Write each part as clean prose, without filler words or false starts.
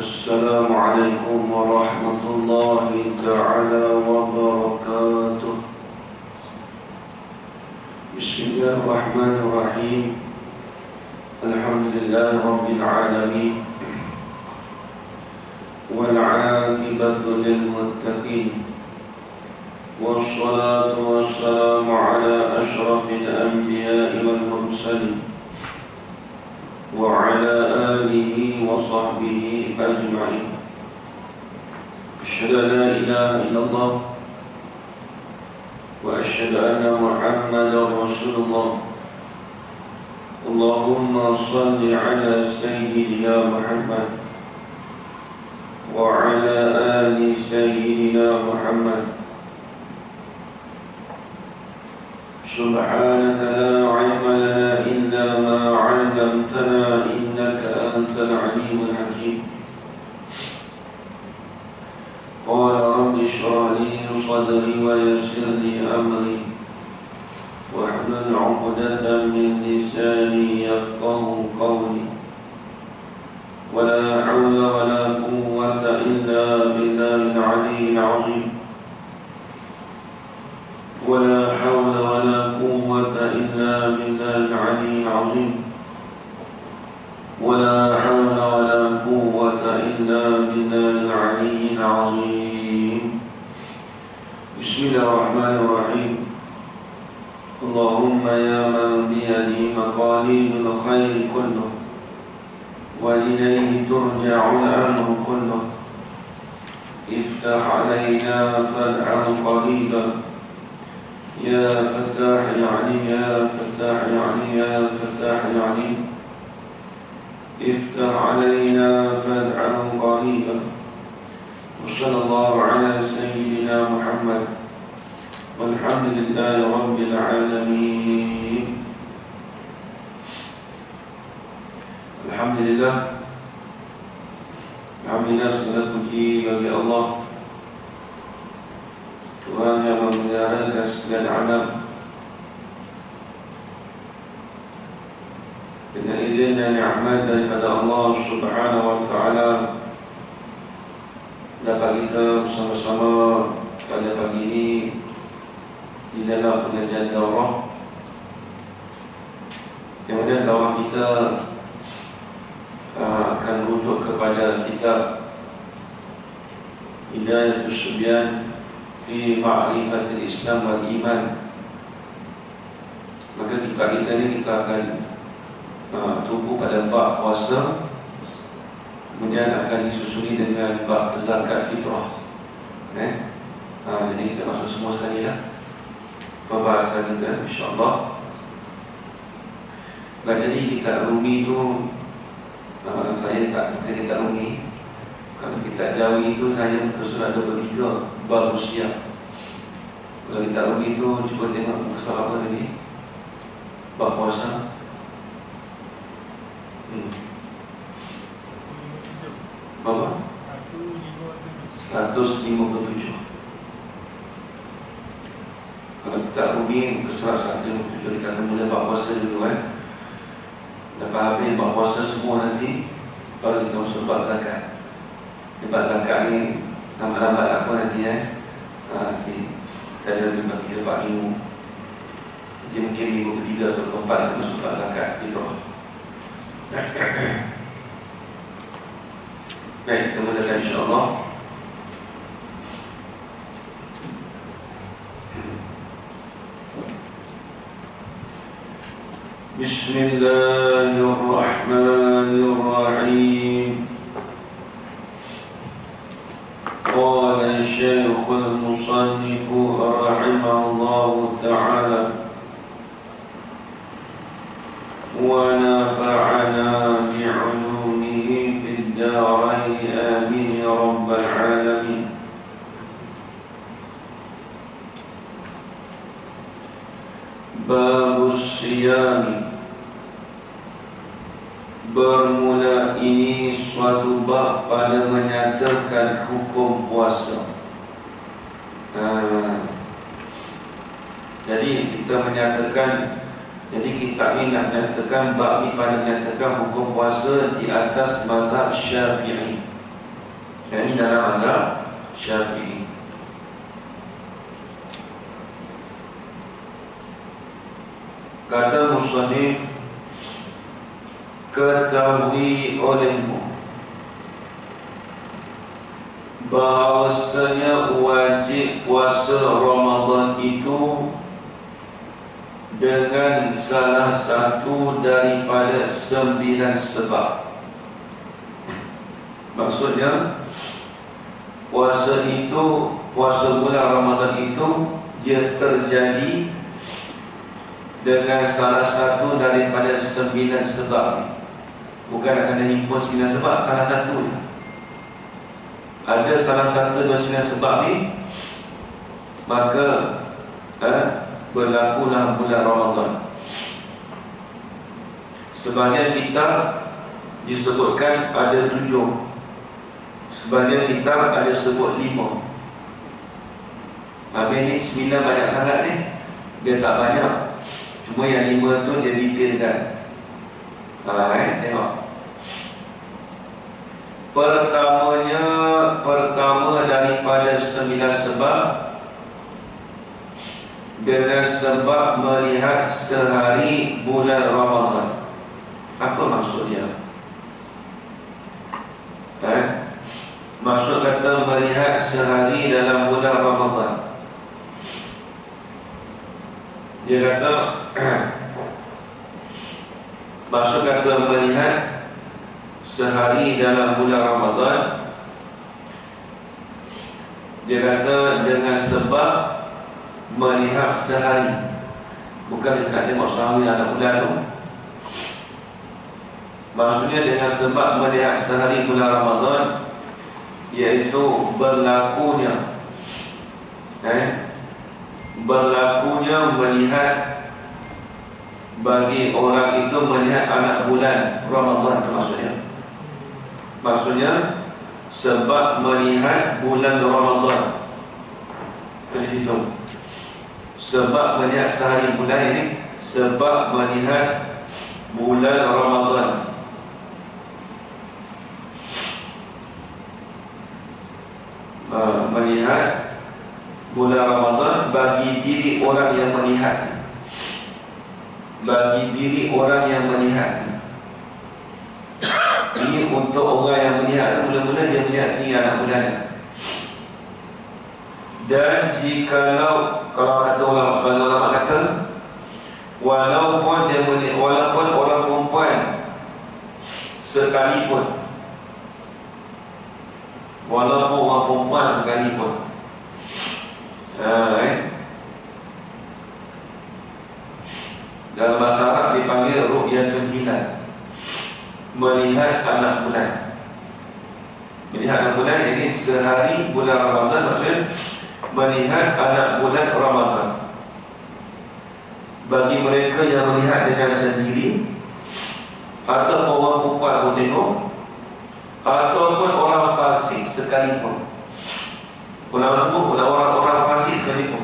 Assalamualaikum warahmatullahi ta'ala wabarakatuh. Bismillahirrahmanirrahim. Alhamdulillahi rabbil alamin. Wal 'aqibatu lil muttaqin. Wassalatu wassalamu ala asyrafil anbiya'i wal mursalin wa ala alihi wa sahbihi ajma'in. Asyhadu an la ilaha illallah wa asyhadu anna Muhammadar Rasulullah. Allahumma salli ala sayyidina Muhammad wa ala ali sayyidina Muhammad. Subhanaka la ilma lana illa ma 'allamtana innaka antal alimul hakim. Qala rabbi shrah li sadri wa yassir li amri wahlul 'uqdatam min lisani yafqahu qawli. Wala hawla wala quwwata illa billahil 'aliyyil 'azim. ولا حول ولا قوة إلا بالله العلي العظيم. ولا حول ولا قوة إلا بالله العلي العظيم. بسم الله الرحمن الرحيم. اللهم يا من بيده مقاليد الخير كله وإليه ترجع الأمر كله افتح علينا فتحا قريبا يا فتاح يا عليم يا فتاح يا عليم يا فتاح يا عليم. افتح علينا فتحا قريبا. وصلى الله على سيدنا محمد والحمد لله رب العالمين. Alhamdulillah. Alhamdulillah, segala puji bagi Allah, Tuhan yang memelihara segala alam. Dengan izin dan nikmat daripada Allah Subhanahu wa taala, dapat kita bersama-sama pada pagi ini di dalam pengajian daurah. Kemudian daurah kita akan rujuk kepada kitab Hidayatus Subyan fi ma'rifatil Islam wal iman. Maka kita ni kita akan tumpu pada bab puasa, kemudian akan disusuli dengan bab zakat fitrah. Jadi kita masuk semua sekali lah pembahasan kita, insyaAllah. Jadi kitab Rumi tu saya tak pakai kitab Rumi. Kalau kitab Jawi itu saya muka surat 23 bab usia. Kalau kitab Rumi itu cuba tengok muka surat apa tadi? Bab puasa. 157. Kalau kitab Rumi muka surat 157, kita akan mula bab puasa dulu Lepas habis bab puasa semua nanti baru kita masuk bab zakat. Bab zakat ni lambat-lambat apa nanti nanti kita ada lebih bagi 4 minggu. Jadi mungkin minggu ketiga atau keempat kita masuk bab zakat fitrah. Baik, kita mulakan insyaAllah. Bismillahirrahmanirrahim. Qala Syekhul Musannif rahimahullahu ta'ala wa nafa'ana bi'ulumihi fid darain amin ya rabbal alamin. Babus siyami Bermula ini suatu bab pada menyatakan hukum puasa. Jadi kita menyatakan, jadi kitab ini nak menyatakan bab ini pada menyatakan hukum puasa di atas mazhab Syafi'i. Yang ini dalam mazhab Syafi'i. Kata musannif, ketahui olehmu bahawasanya wajib puasa Ramadan itu dengan salah satu daripada 9 sebab. Maksudnya puasa itu, puasa bulan Ramadan itu dia terjadi dengan salah satu daripada 9 sebab. Bukan akan ada himpun 9 sebab, salah satu. Ada salah satu 9 sebab ni, maka berlakulah bulan Ramadan. Sebahagian kitab disebutkan ada 7, sebahagian kitab ada sebut 5. Habis ni 9 banyak sangat ni, dia tak banyak. Cuma yang 5 tu dia detailkan. Tengok. Pertama daripada 9 sebab, dengan sebab melihat sehari bulan Ramadan. Apa maksudnya? Maksud kata melihat sehari dalam bulan Ramadan, dia kata maksud kata melihat sehari dalam bulan Ramadan, dia kata dengan sebab melihat sehari. Bukan kita nak tengok sehari dalam bulan tu. Maksudnya dengan sebab melihat sehari bulan Ramadan, iaitu berlakunya melihat, bagi orang itu melihat anak bulan Ramadan itu maksudnya sebab melihat bulan Ramadan. Terhitung sebab melihat sehari bulan ini, sebab melihat bulan Ramadan. Melihat bulan Ramadan bagi diri orang yang melihat. Bagi diri orang yang melihat. Ini untuk orang yang melihat, mula-mula dia melihat sendiri anak bulan. Dan jikalau, kalau kata ulama, sebagai ulama kata, walaupun dia melihat, walaupun orang perempuan sekalipun, walaupun orang perempuan sekalipun, dalam bahasa Arab dipanggil ru'yatul hilal, melihat anak bulan. Melihat anak bulan ini sehari bulan Ramadan, maksudnya melihat anak bulan Ramadan. Bagi mereka yang melihat dengan sendiri, atau orang perempuan pun tengok, ataupun orang fasik sekalipun. Ulama sebut orang fasik sekalipun,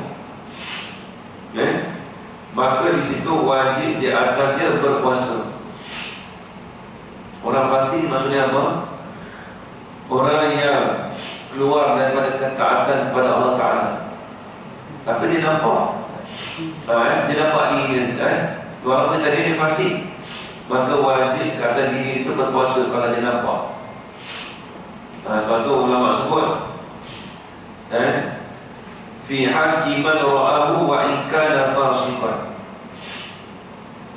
maka di situ wajib di atasnya berpuasa. Orang fasik maksudnya apa? Orang yang keluar daripada ketaatan kepada Allah Ta'ala, tapi dia nampak, dia nampak diri dia, walaupun tadi dia fasik, maka wajib kata diri itu berpuasa kalau dia nampak. Sebab tu ulama sebut fi haqqi man ra'ahu wa in kana fasiqan.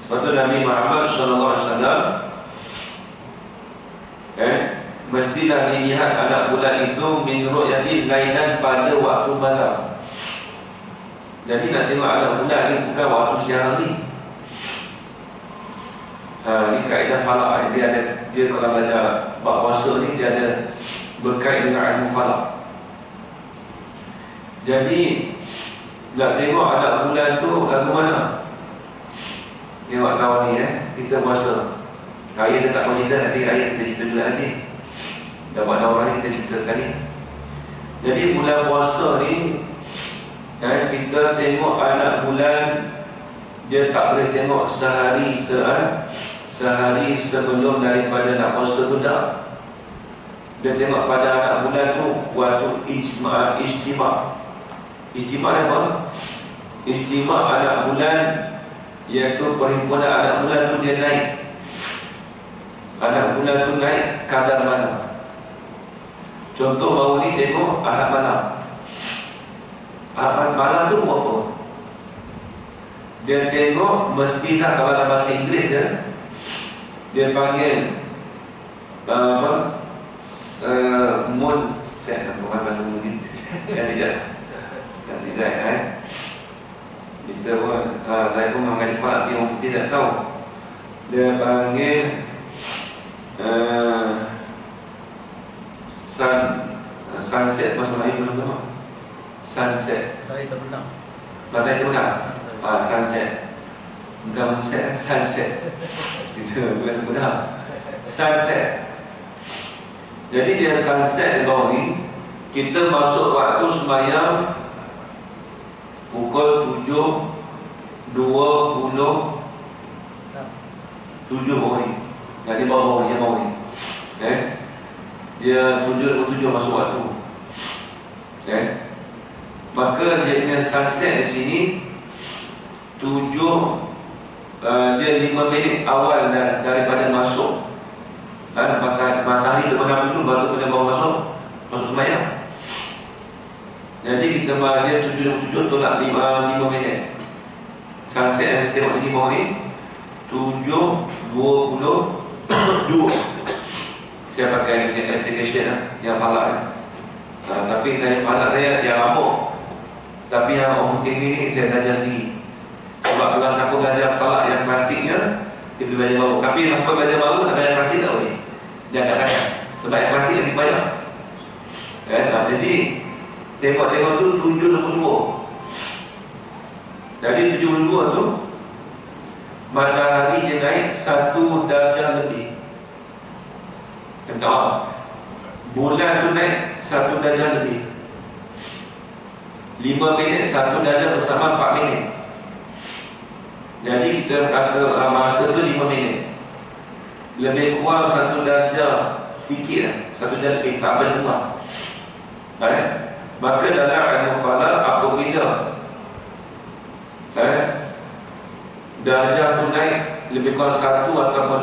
Sebab tu Nabi Muhammad SAW mestilah dilihat anak bulan itu min ru'yati lailan, pada waktu malam. Jadi nak tengok anak bulan ni bukan waktu siang hari. Ni kaedah falak. Dia kalau belajar bab puasa ni, dia ada berkait dengan ilmu falak. Jadi nak tengok anak bulan tu lagu mana? Tengok kawan ni kita puasa. Raya dia tak mau cerita, nanti raya kita cerita juga nanti. Dapat orang ni kita cerita sekali. Jadi bulan puasa ni kita tengok anak bulan, dia tak boleh tengok sehari sebelum daripada nak puasa tu dah. Dia tengok pada anak bulan tu waktu ijtima' apa? Ijtima' anak bulan, iaitu perhimpunan anak bulan tu dia naik. Anak bulan tu naik kadar mana? Contoh baru ni tengok Ahad malam. Ahad malam tu apa? Dia tengok mesti tak kawan bahasa Inggeris dia panggil moon set, bukan bahasa mungkin. Yang tidak kita pun saya pun mengaji falak, tapi orang tidak tahu. Dia panggil sunset, apa sebenarnya belum tahu. Sunset. Matahari terbenam. Sunset. Bukan moonset, sunset. Itu bukan terbenam. Sunset. Jadi dia sunset di bawah ni. Kita masuk waktu sembahyang pukul 7.27 bawah ni. Jadi bawah ni. Dia 7.27 masuk waktu. Maka dia punya sunset di sini 5 minit awal daripada masuk. Matahari terbenam dulu baru kita bawa masuk sembahyang. Jadi kita dia 7.27 tolak 5 minit. Sunset yang saya tengok ini bawah ni 7.22. Saya pakai application yang falak tapi falak saya yang rambut. Tapi yang orang putih ni saya belajar sendiri. Sebab kalau siapa belajar falak yang klasiknya, dia boleh belajar baru. Tapi siapa belajar baru nak belajar klasik tak boleh. Dia kadang-kadang sebab yang klasik lagi payah. Jadi tengok-tengok tu 7.22. Jadi 7.22 tu matahari dia naik 1 darjah lebih. Tahu? Bulan tu naik 1 darjah lebih. 5 minit 1 darjah bersama 4 minit. Jadi kita kata masa tu 5 minit. Lebih kurang 1 darjah sedikit 1 darjah lebih, tak habis semua. Maka dalam ilmu falak apabila darjah tu naik lebih kurang 1 atau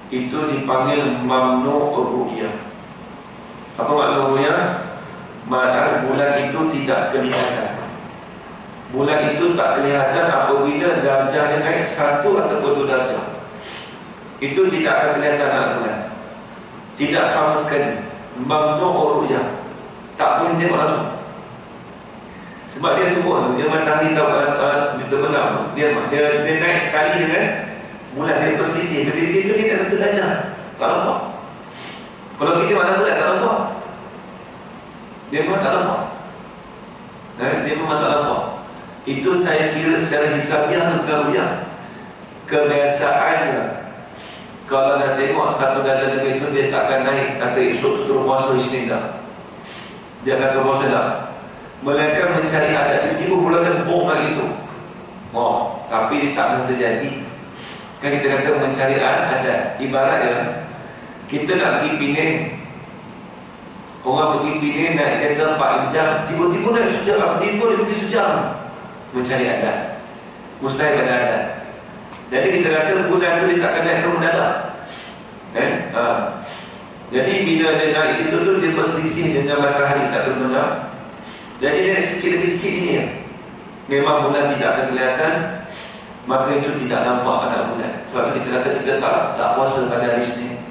2, itu dipanggil mamnu' ru'yah. Apa makna ru'yah? Maknanya bulan itu tidak kelihatan. Bulan itu tak kelihatan apabila darjahnya naik 1 atau 2 darjah. Itu tidak akan kelihatan anak bulan. Tidak sama sekali. Mamnu' ru'yah. Tak boleh tengok langsung. Sebab dia turun, dia matahari dia terbenam, dia naik sekali dengan bulan, dia berselisih tu dia tak 1 darjah. Tak nampak. Kalau kita mana bulan tak nampak. Dia memang tak nampak. Dia memang tak nampak. Itu saya kira secara hisabiah dan ru'yah. Kebiasaannya kalau dah tengok 1 darjah lebih itu, dia tak akan naik kata esok tu terus puasa Isnin dah. Dia kata puasa dah. Mereka mencari adat. Tiba-tiba bulan dia bom lagi itu. Tapi dia tak pernah terjadi. Kan kita kata mencari adat. Ibaratnya kita nak pergi Penang. Orang pergi Penang naik kereta 4 jam, tiba-tiba naik sejam, tiba-tiba dia pergi sejam. Mencari adat. Mustahil ada adat. Jadi kita kata bulan tu dia tak akan naik terus mendadak. Jadi bila dia naik situ tu, dia berselisih dengan matahari tak terbenam. Jadi dia naik sikit demi sikit ini memang bulan tidak akan kelihatan. Maka itu tidak nampak anak bulan. Sebab kita kata kita tak puasa pada hari Isnin.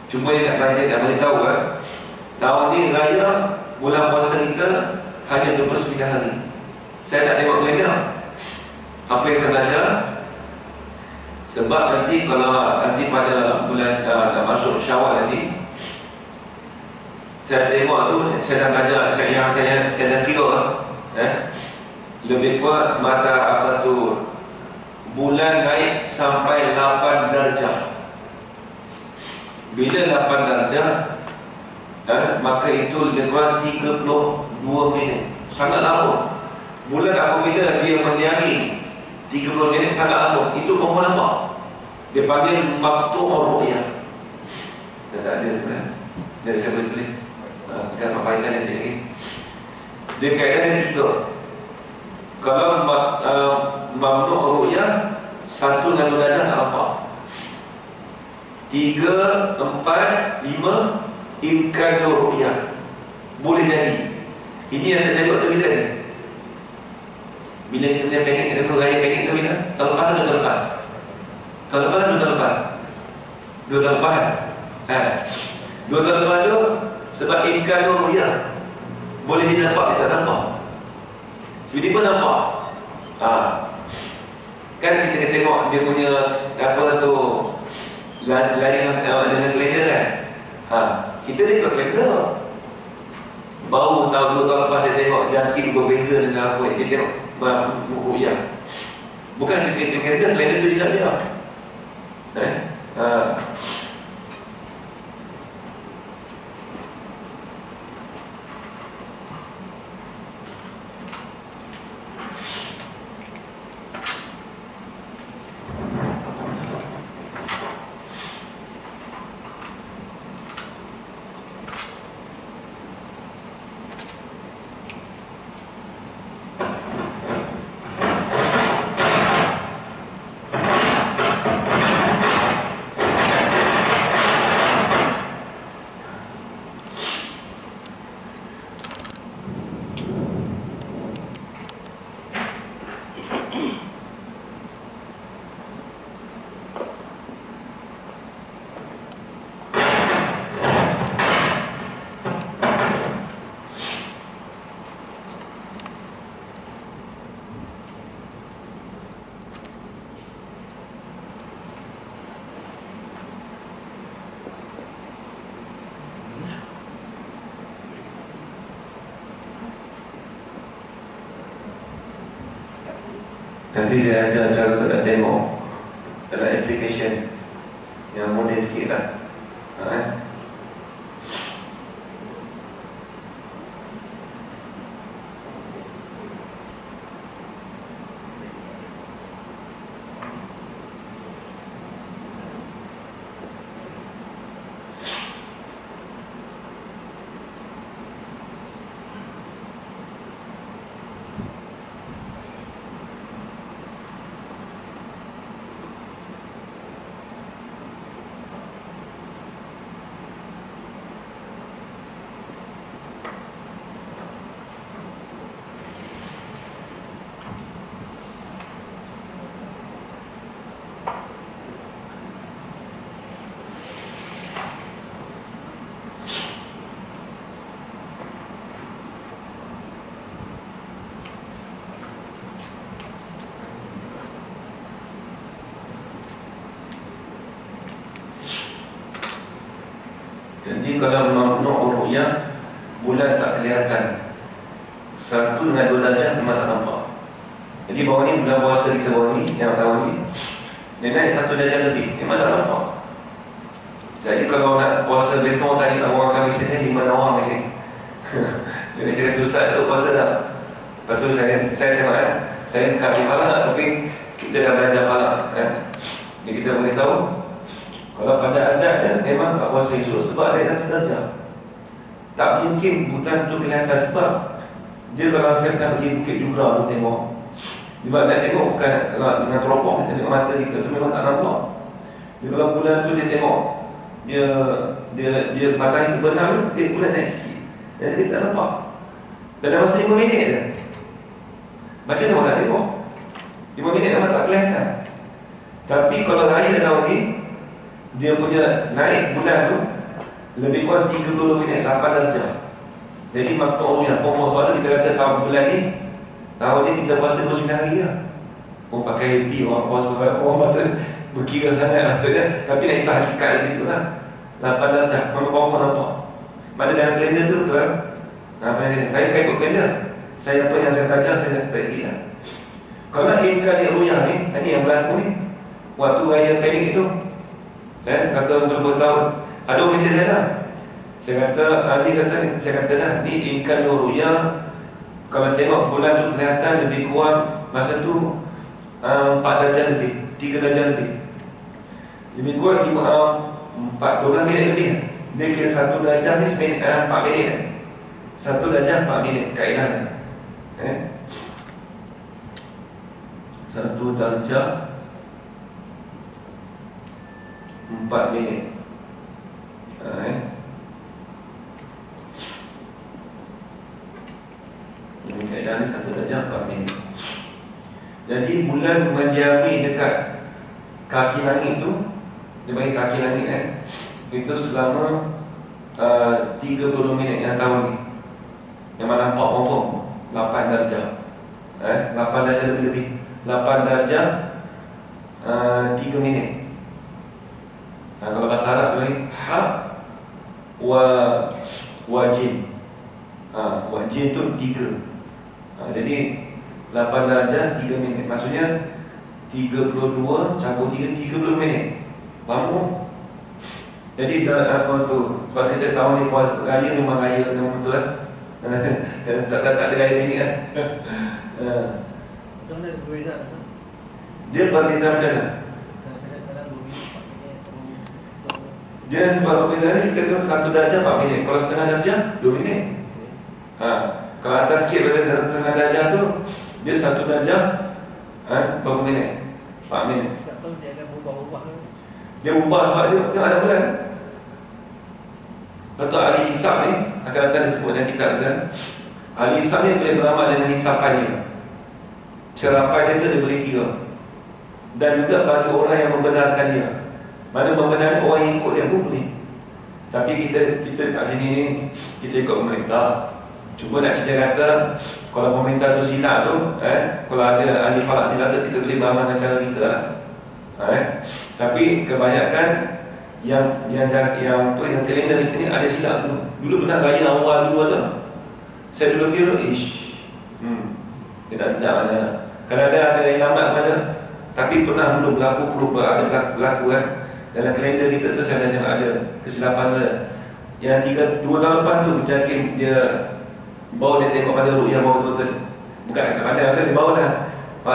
Cuma yang nak belajar, nak beritahu tahun ni raya bulan puasa kita hanya 29 hari. Saya tak tengok kalender. Apa yang saya belajar, sebab nanti kalau nanti pada bulan dah masuk Syawal nanti, saya tengok tu, saya dah belajar, saya dah kira lebih kuat mata bulan naik sampai 8 darjah. Bila 8 darjah, maka itu lebih kurang 32 minit. Sangat lama. Bulan apabila dia mendiami 30 minit, sangat lama. Itu confirm nampak. Dia panggil maqtu'ur ru'yah. Dia tak ada kan? Jadi saya boleh tulis. Kita pampaikan nanti lagi. Dia kaedah ada 3. Kalau mamnu' ru'yah 1 dengan 2 darjah tak nampak. 3, 4, 5 imkan ru'yah. Boleh jadi. Ini yang terjadi waktu bila ni? Bila internet pendek, ada raya pendek tu bila? Tahun lepas atau tahun lepas? Tahun lepas atau tahun lepas? 2 tahun lepas kan? 2 tahun lepas tu sebab imkan ru'yah. Boleh dia nampak, dia tak nampak. Tiba-tiba nampak. Kan kita tengok dia punya apa tu lari dengan kalender kan. Kita tengok kalender. Baru tahun 2 tahun lepas saya tengok jangkit berbeza dengan apa. Dia tengok ru'yah. Bukan kita tengok kalender tu isap dia. Nanti saya ajar cara kita nak tengok dalam application yang moden sikit lah. Jadi kalau mamnu' ru'yah, bulan tak kelihatan. 1 dengan 2 darjah memang tak nampak. Jadi bawah ni bulan puasa kita bawah ni, yang tahu ni, dia naik 1 darjah lebih, memang tak nampak. Jadi kalau nak puasa besok tadi, awak akan mesti saya 5 awam mesti. Jadi saya kata ustaz, esok puasa dah. Lepas tu saya tengok saya dekat di falak, mungkin kita dah belajar falak Jadi kita boleh tahu kalau pada adatnya memang tak puasa esok sebab ada 1 darjah. Tak mungkin bukan tu kelihatan sebab dia kalau saya pernah pergi Bukit Jugra tu tengok. Sebab nak tengok bukan kalau dengan teropong kita tengok mata kita tu memang tak nampak. Dia kalau bulan tu dia tengok dia matahari terbenam dia bulan naik sikit. Jadi kita tak nampak. Dalam masa 5 minit je. Macam mana orang nak tengok? 5 minit memang tak kelihatan. Tapi kalau raya tahun ni dia punya naik bulan tu lebih kurang 30 minit, 8 darjah. Jadi maknanya confirm. Sebab tu kita kata tahun bulan ni, tahun ni kita puasa 29 hari lah. Orang pakai happy, orang puasa, orang patut berkira sangat lah patutnya. Tapi nak itu hakikat gitu lah. 8 darjah, memang confirm nampak. Mana dalam kalender tu betul kan? Saya ikut kalender. Saya apa yang saya belajar, saya pergi lah. Kalau nak imkan ru'yah ni, ini yang berlaku ni waktu raya panik itu, kata berapa tahun, ada orang mesej saya dah. Saya kata, saya kata dah, ni imkan ru'yah. Kalau tengok bulan tu kelihatan lebih kurang masa tu 4 darjah lebih, 3 darjah lebih. Lebih kurang 12 minit lebih. Dia kira 1 darjah ni 4 minit. 1 darjah 4 minit kaedahnya. 1 darjah 4 minit. Ini kaedah ni 1 darjah 4 minit. Jadi bulan mendiami dekat kaki langit tu, dia bagi kaki langit itu selama 30 minit yang tahun ni. Yang mana nampak confirm 8 darjah. 8 darjah lebih-lebih. 8 darjah 3 minit. Kalau bahasa Arab boleh wajin. Wajin tu 3. Jadi 8 darjah 3 minit. Maksudnya 32 campur 3, 30 minit. Lama. Jadi apa tu, sebab kita tahu ni raya memang raya memang betul lah. Tak ada raya minit lah. Macam mana perbezaan? Dia berbeza macam mana? Dia sebab perbezaan ni kita kena 1 darjah 4 minit. Kalau setengah darjah 2 minit. Kalau atas sikit pada setengah darjah tu, dia 1 darjah berapa minit? 4 minit. Tak tahu dia akan berubah-ubah ke? Dia ubah sebab dia tengok ada bulan. Betul, ahli hisab ni akan datang disebut dalam kitab kata, ahli hisab ni boleh beramal dengan hisapannya. Cerapai dia tu dia boleh kira. Dan juga bagi orang yang membenarkan dia. Mana membenarkan orang yang ikut dia pun boleh. Tapi kita kat sini ni, kita ikut pemerintah. Cuma nak cerita kata, kalau pemerintah tu silap tu, kalau ada ahli falak silap tu, kita boleh beramal dengan cara kita lah. Tapi kebanyakan yang kalender ni ada silap dulu. Dulu pernah raya awal dulu ada. Saya dulu kira dia tak sedap ada. Kadang-kadang ada yang lambat pada. Tapi pernah dulu berlaku dalam kalender kita tu saya dah tengok ada kesilapan dia. Yang 2 tahun lepas tu bercakin dia baru dia tengok pada ru'yah baru betul-betul. Bukan nak pandai macam dia baru lah.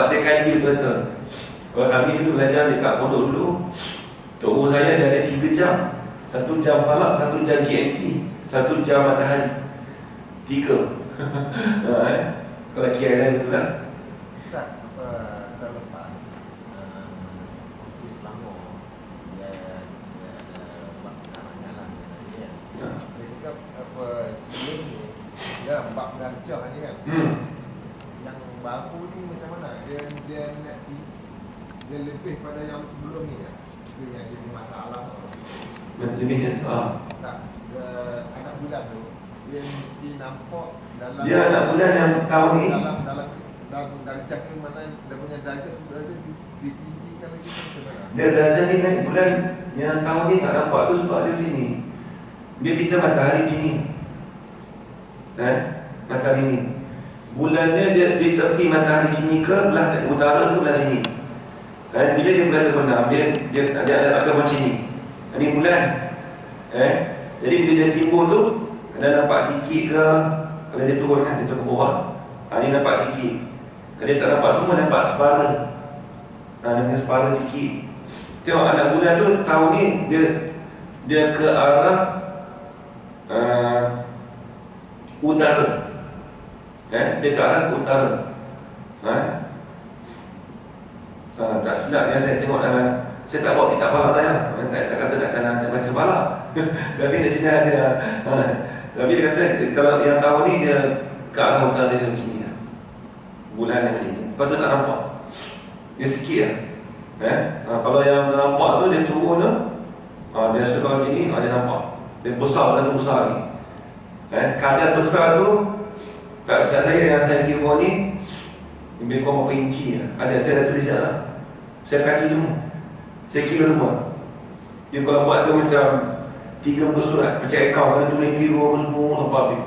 Dia kaji betul-betul. Kalau kami dulu belajar dekat pondok dulu, tok guru saya dia ada 3 jam. 1 jam falak, 1 jam GMT, 1 jam matahari. 3. Kalau kiai saya dulu lah. Ustaz, terlepas Selangor dia buat jalan-jalan dia. Dia cakap sebelum ni dia bab darjah ni kan. Yang baru ni macam mana? Dia lebih pada yang sebelum ni kan? Itu yang jadi masalah. Lebih kan? Tak, anak bulan tu dia mesti nampak dalam dia anak bulan yang tahun ni dalam darjah ni mana dia punya darjah sebenarnya ditinggikan lagi macam mana? Dia darjah ni naik bulan yang tahun ni tak nampak tu sebab dia sini. Dia kita matahari sini. Matahari ni. Bulannya dia di tepi matahari sini ke belah utara ke belah sini. Bila dia bulan terbenam dia ada agak macam ni. Ini bulan. Jadi bila dia timbul tu ada nampak sikit ke, kalau dia turun kan, dia turun ke bawah, ini nampak sikit. Kalau dia tak nampak semua, nampak separa. Nampak separa sikit. Tengok anak bulan tu tahun ni dia ke arah utara. Dia ke arah utara. Tak sedap yang saya tengok dalam. Saya tak bawa kitab falak saya. Tak kata nak cara baca falak. Tapi dia sini ada. Tapi dia kata kalau yang tahun ni dia ke arah utara dia macam ni. Bulan yang ni. Lepas tu tak nampak. Dia sikit lah. Kalau yang nampak tu dia turun tu. Biasa kalau macam ni dia nampak. Dia besar, bulan tu besar ni. Kadar besar tu tak sedap saya yang saya kira ni lebih kurang berapa inci lah. Ada, saya dah tulis lah. Saya kaji semua. Saya kira semua. Dia kalau buat tu macam 30 surat, macam akaun, ada tulis kira semua sampai habis.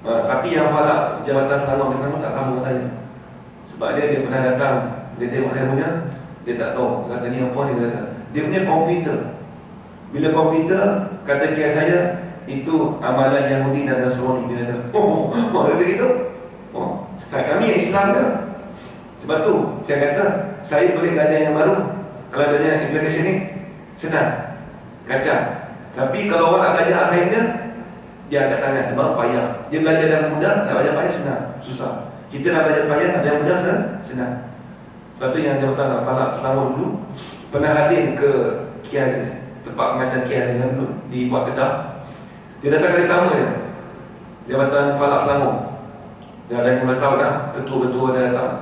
Tapi yang falak Jabatan Selangor tak sama dengan saya. Sebab dia pernah datang, dia tengok saya punya, dia tak tahu, dia kata ni apa, dia kata dia punya komputer. Bila komputer, kata kiai saya, itu amalan Yahudi dan Nasrani. Dia kata, dia kata gitu. Kami Islam dia. Sebab tu, saya kata, saya boleh belajar yang baru. Kalau belajar aplikasi ni, senang, kacau. Tapi kalau orang nak belajar akhirnya, dia angkat tangan sebab payah. Dia belajar dalam mudah, nak belajar payah senang, susah. Kita nak belajar payah, nak belajar mudah senang. Sebab tu yang Jabatan Falak Selangor dulu pernah hadir ke kiai, tempat pengajian kiai yang dulu di Buat Kedah. Dia datang kali pertama dia, Jabatan Falak Selangor. Dah ada 15 tahun dah, ketua-ketua dah datang.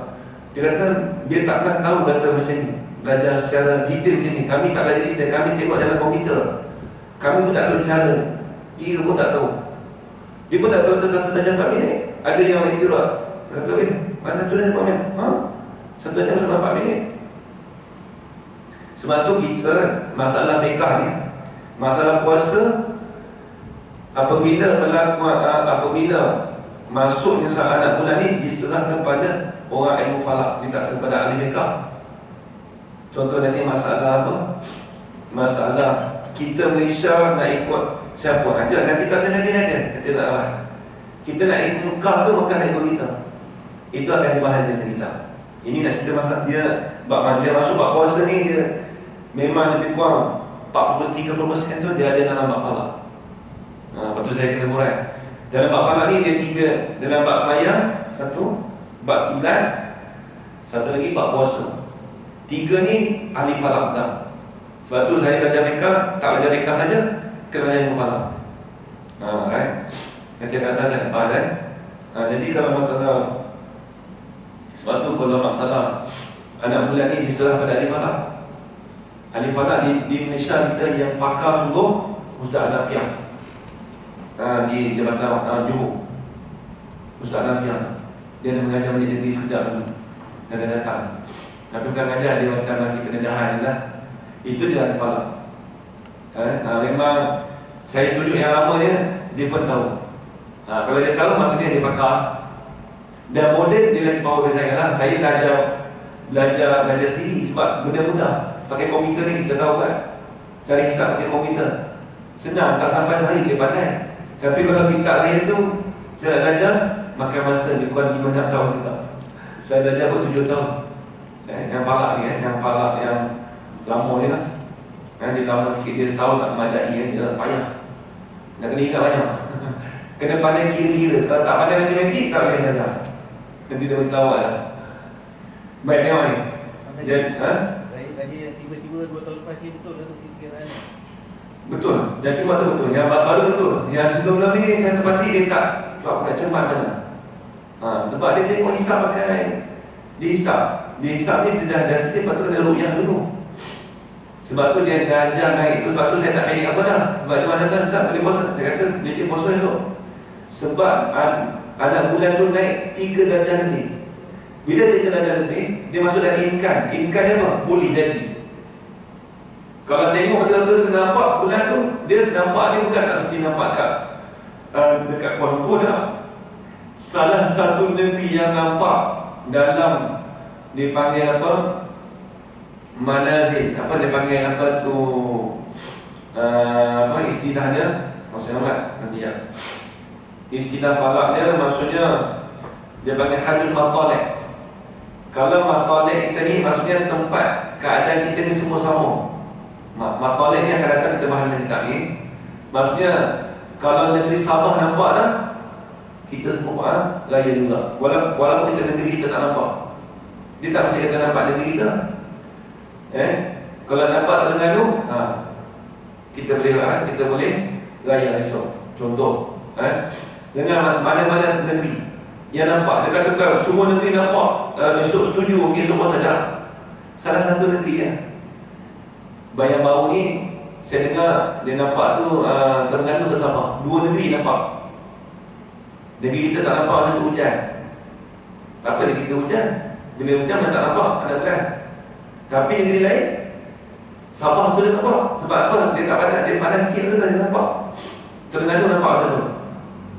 Dia kata dia tak pernah tahu kata macam ni, belajar secara detail macam ni. Kami tak belajar detail, kami tengok dalam komputer. Kami pun tak tahu cara, kira pun tak tahu. Dia pun tak tahu satu tajam kami ni. Ada yang iktiraf. Kata, mana satu tajam kami? Satu tajam sama 4 minit. Sebab tu kita, masalah nikah ni, masalah puasa, apabila masuknya saat anak bulan ni diserahkan pada orang ilmu falak, dia tak serah pada ahli nikah. Contoh nanti masalah apa? Masalah kita Malaysia nak ikut siapa aja, dan kita tanya dia, kita tak lah. Kita nak ikut Mekah ke Mekah nak ikut kita? Itu akan dibahas dengan kita. Ini nak cerita masalah dia masuk bab puasa ni, dia memang lebih kurang 40-30% tu dia ada dalam bab falak. Lepas tu saya kena murai. Dalam bab falak ni dia 3, dalam bab sembahyang 1, bab kiblat, satu lagi bab puasa. 3 ni ahli falak betul. Sebab tu saya belajar fiqh, tak belajar fiqh saja, kena belajar ilmu falak. Nanti kat atas saya bahas jadi kalau masalah, sebab tu kalau masalah anak bulan ni diserah pada ahli falak. Ahli falak di Malaysia kita yang pakar sungguh Ustaz Anafiah. Di Jabatan Johor, Ustaz Anafiah. Dia ada mengajar majlis negeri sekejap dulu, dan dia datang. Tapi bukan mengajar, dia macam nanti pendedahan lah. Itu dia ahli falak. Memang saya tunjuk yang lama dia pun tahu. Kalau dia tahu, maksudnya dia pakar. Dan moden dia lagi power dari saya lah. Saya belajar sendiri sebab benda mudah. Pakai komputer ni kita tahu kan, cari hisap pakai komputer senang, tak sampai sehari dia pandai. Tapi kalau kita saya tu, saya nak belajar makan masa lebih kurang 5-6 tahun juga. Saya belajar pun 7 tahun. Yang falak ni, yang falak yang lama ni lah. Dia lama sikit, dia setahun tak memadai, dia payah. Nak kena ingat banyak. Kena pandai kira-kira. Kalau tak pandai matematik, tak boleh belajar. Nanti dia beritahu lah. Baik, tengok ni. Jadi tiba-tiba 2 tahun lepas ni betul lah tu fikiran. Betul, jadi waktu betul. Yang baru betul. Yang sebelum ni saya tepati dia tak cemat mana. Sebab dia tengok hisap pakai, dia hisap ni dia dah sedih, lepas tu kena ru'yah dulu. Sebab tu dia darjah naik tu. Sebab tu saya tak panik apa dah. Sebab dia mengatakan Ustaz boleh puasa. Saya kata dia puasa tu. Sebab anak bulan tu naik 3 darjah lebih. Bila 3 darjah lebih, dia masuk dalam imkan. Imkan dia apa? Boleh jadi. Kalau tengok betul-betul dia nampak bulan tu, dia nampak ni bukan tak mesti nampak dekat Kuala Lumpur dah. Salah satu negeri yang nampak dalam, dia panggil apa, manazil, apa dia panggil apa tu, apa istilah dia, maksudnya apa nanti ya, istilah falak dia maksudnya dia panggil hadul matalek. Kalau matalek kita ni maksudnya tempat keadaan kita ni semua sama. Matalek ni akan datang kita bahas nanti kami. Maksudnya kalau negeri Sabah nampak dah, kita semua raya juga. Walaupun kita negeri kita tak nampak, dia tak mesti kita nampak negeri kita. Kalau nampak Terengganu, kita boleh raya esok. Contoh, dengan mana-mana negeri yang nampak, dekat-dekat semua negeri nampak, esok setuju, okey semua saja. Salah satu negeri ya, Bayang Baru ni, saya dengar dia nampak tu Terengganu ke Sabah, 2 negeri nampak. Negeri kita tak nampak satu hujan. Tak apa negeri kita hujan, bila hujan tak nampak ada bulan. Tapi negeri lain, Sabah sudah nampak. Sebab apa? Dia tak padat, dia padat sikit tu dia nampak. Terengganu nampak satu.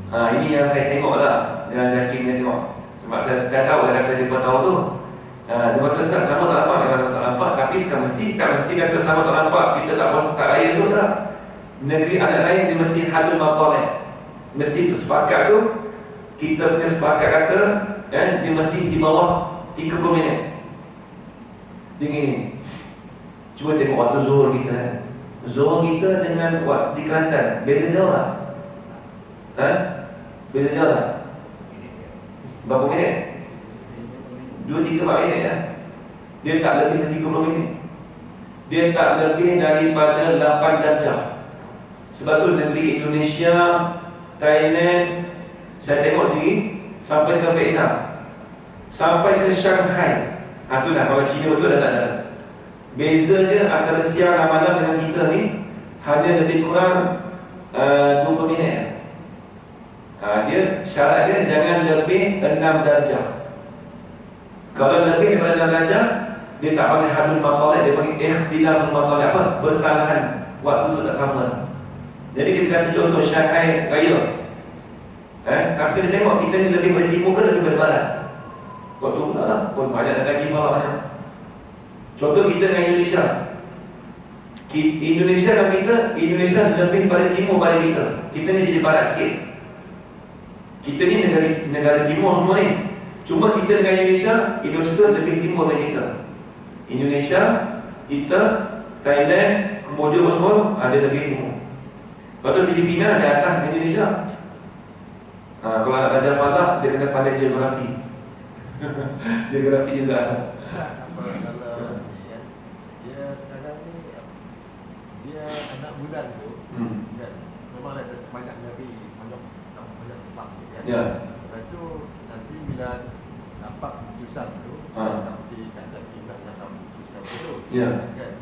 Ini yang saya tengok lah, yang Zakim dia tengok. Sebab saya tahu dia kata dia buat tahu tu. Dia kata sama tak nampak, memang tak nampak. Tapi tak mesti kata sama tak nampak, kita tak raya tu tak. Negeri adat lain dia mesti hadul matalib. Mesti sepakat tu, kita punya sepakat kata dia mesti di bawah 30 minit. Dia gini, cuba tengok waktu zuhur kita. Zuhur kita dengan waktu di Kelantan beza jauh tak? Beza jauh tak? Berapa minit? 2-3-4 minit kan? Dia tak lebih dari 30 minit. Dia tak lebih daripada 8 darjah. Sebab tu negeri Indonesia, Thailand, saya tengok sendiri, sampai ke Vietnam, sampai ke Shanghai. Itulah kalau China betul dah tak ada. Beza dia antara siang dan malam dengan kita ni hanya lebih kurang 20 minit. Dia syarat dia jangan lebih 6 darjah. Kalau lebih daripada 6 darjah, dia tak panggil hadul matalib, dia panggil ikhtilaful matalib. Apa? Bersalahan. Waktu tu tak sama. Jadi kita kata contoh Shanghai Raya. Tapi kita tengok kita ni lebih pada timur ke lebih pada barat? Kau tu pula lah. Kau banyak nak gaji malam banyak. Contoh kita dengan Indonesia. Indonesia dan kita, Indonesia lebih pada timur pada kita. Kita ni jadi barat sikit. Kita ni negara timur semua ni. Cuma kita dengan Indonesia lebih timur dari kita. Indonesia, kita, Thailand, Kemboja semua ada lebih timur. Lepas tu Filipina ada atas Indonesia. Kalau nak belajar falak, dia kena pandai geografi. Geografi juga. Kalau dia sekarang ni dia anak bulan tu kan, memang ada banyak dari banyak Islam kan. Ya. Lepas tu nanti bila dapat putusan tu, nanti kata kita akan putuskan tu. Ya. Kan.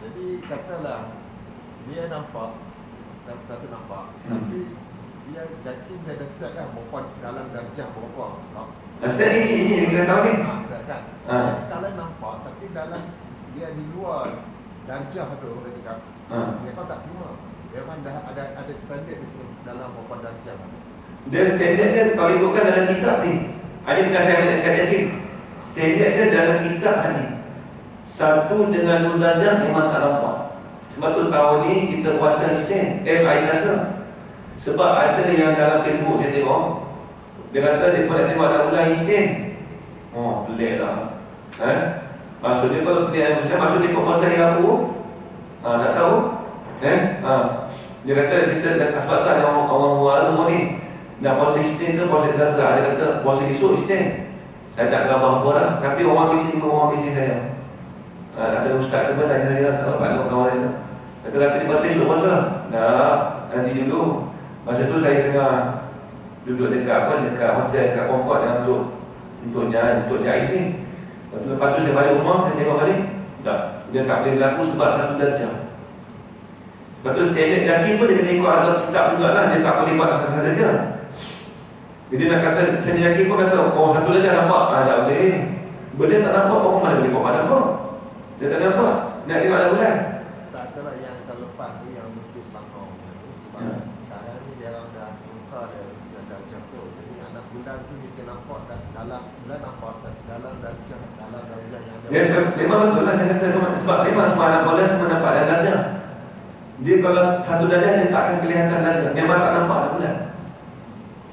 Jadi katalah dia nampak satu nampak, tapi dia yakin dia ada set lah berapa dalam darjah berapa. Set ini kita tahu ni. Set kan. Jadi kalau nampak tapi dalam dia di luar darjah tu dia cakap, dia kau tak terima. Memang dah ada standard itu dalam berapa darjah. Dia standard dia kalau ikutkan dalam kitab ni. Ada bukan saya nak kata yakin. Standard dia dalam kitab ni. Satu dengan 2 darjah memang tak nampak. Sebab tu tahun ni kita puasa Isnin, Selasa. Sebab ada yang dalam Facebook saya tengok, dia kata dia pun nak tengok dalam bulan Isnin. Pelik lah. Maksud dia kalau pelik Isnin, maksud dia puasa hari Rabu. Tak tahu. Dia kata kita sebab tu ada orang luar ni nak puasa Isnin ke puasa Selasa. Dia kata puasa esok Isnin. Saya tak kena apa lah. Tapi orang bising saya. Ada ustaz tu pun tanya saya, tak apa kawan dia. Kata batin dulu puasa. Nanti dulu. Masa tu saya tengah duduk dekat hotel, dekat Concord yang untuk jahit ni. Lepas tu saya balik rumah, saya tengok balik. Dia tak boleh berlaku sebab 1 darjah. Lepas tu standard yakin pun dia kena ikut alat kitab jugalah. Dia tak boleh buat atas saja. Jadi nak kata saya yakin pun kata 1 darjah nampak. Tak boleh. Benda tak nampak, orang mana boleh buat nampak. Dia tak nampak. Nak tengok ada bulan. Tak adalah yang terlepas tu yang lukis Bangkok tu. Sebab sekarang ni dia orang dah tukar dia darjah tu. Jadi anak bulan tu dia nampak dalam bulan nampak dalam darjah yang ada. Memang betul lah dia kata sebab memang semua anak bulan semua nampak dalam darjah. Dia kalau 1 darjah dia tak akan kelihatan darjah. Memang tak nampak anak bulan.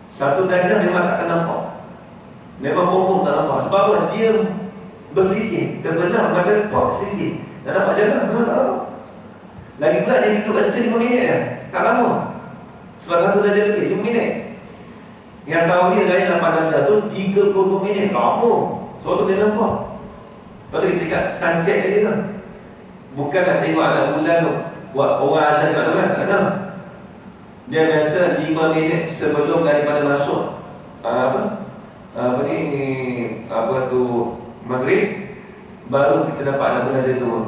1 darjah memang tak akan nampak. Memang confirm tak nampak. Sebab apa? Dia berselisih. Terbenam kata berselisih. Dan nampak jalan, memang tak lama. Lagi pula dia duduk kat situ 5 minit kan? Tak lama. Sebab 1 darjah lebih, 5 minit. Yang tahun ni raya 8 darjah tu 32 minit. Lama. Sebab tu dia nampak. Lepas tu kita dekat sunset tadi tu. Bukan nak tengok anak bulan tu. Buat orang azan tengok anak bulan, tak ada. Dia biasa 5 minit sebelum daripada masuk maghrib, baru kita dapat anak bulan dia turun.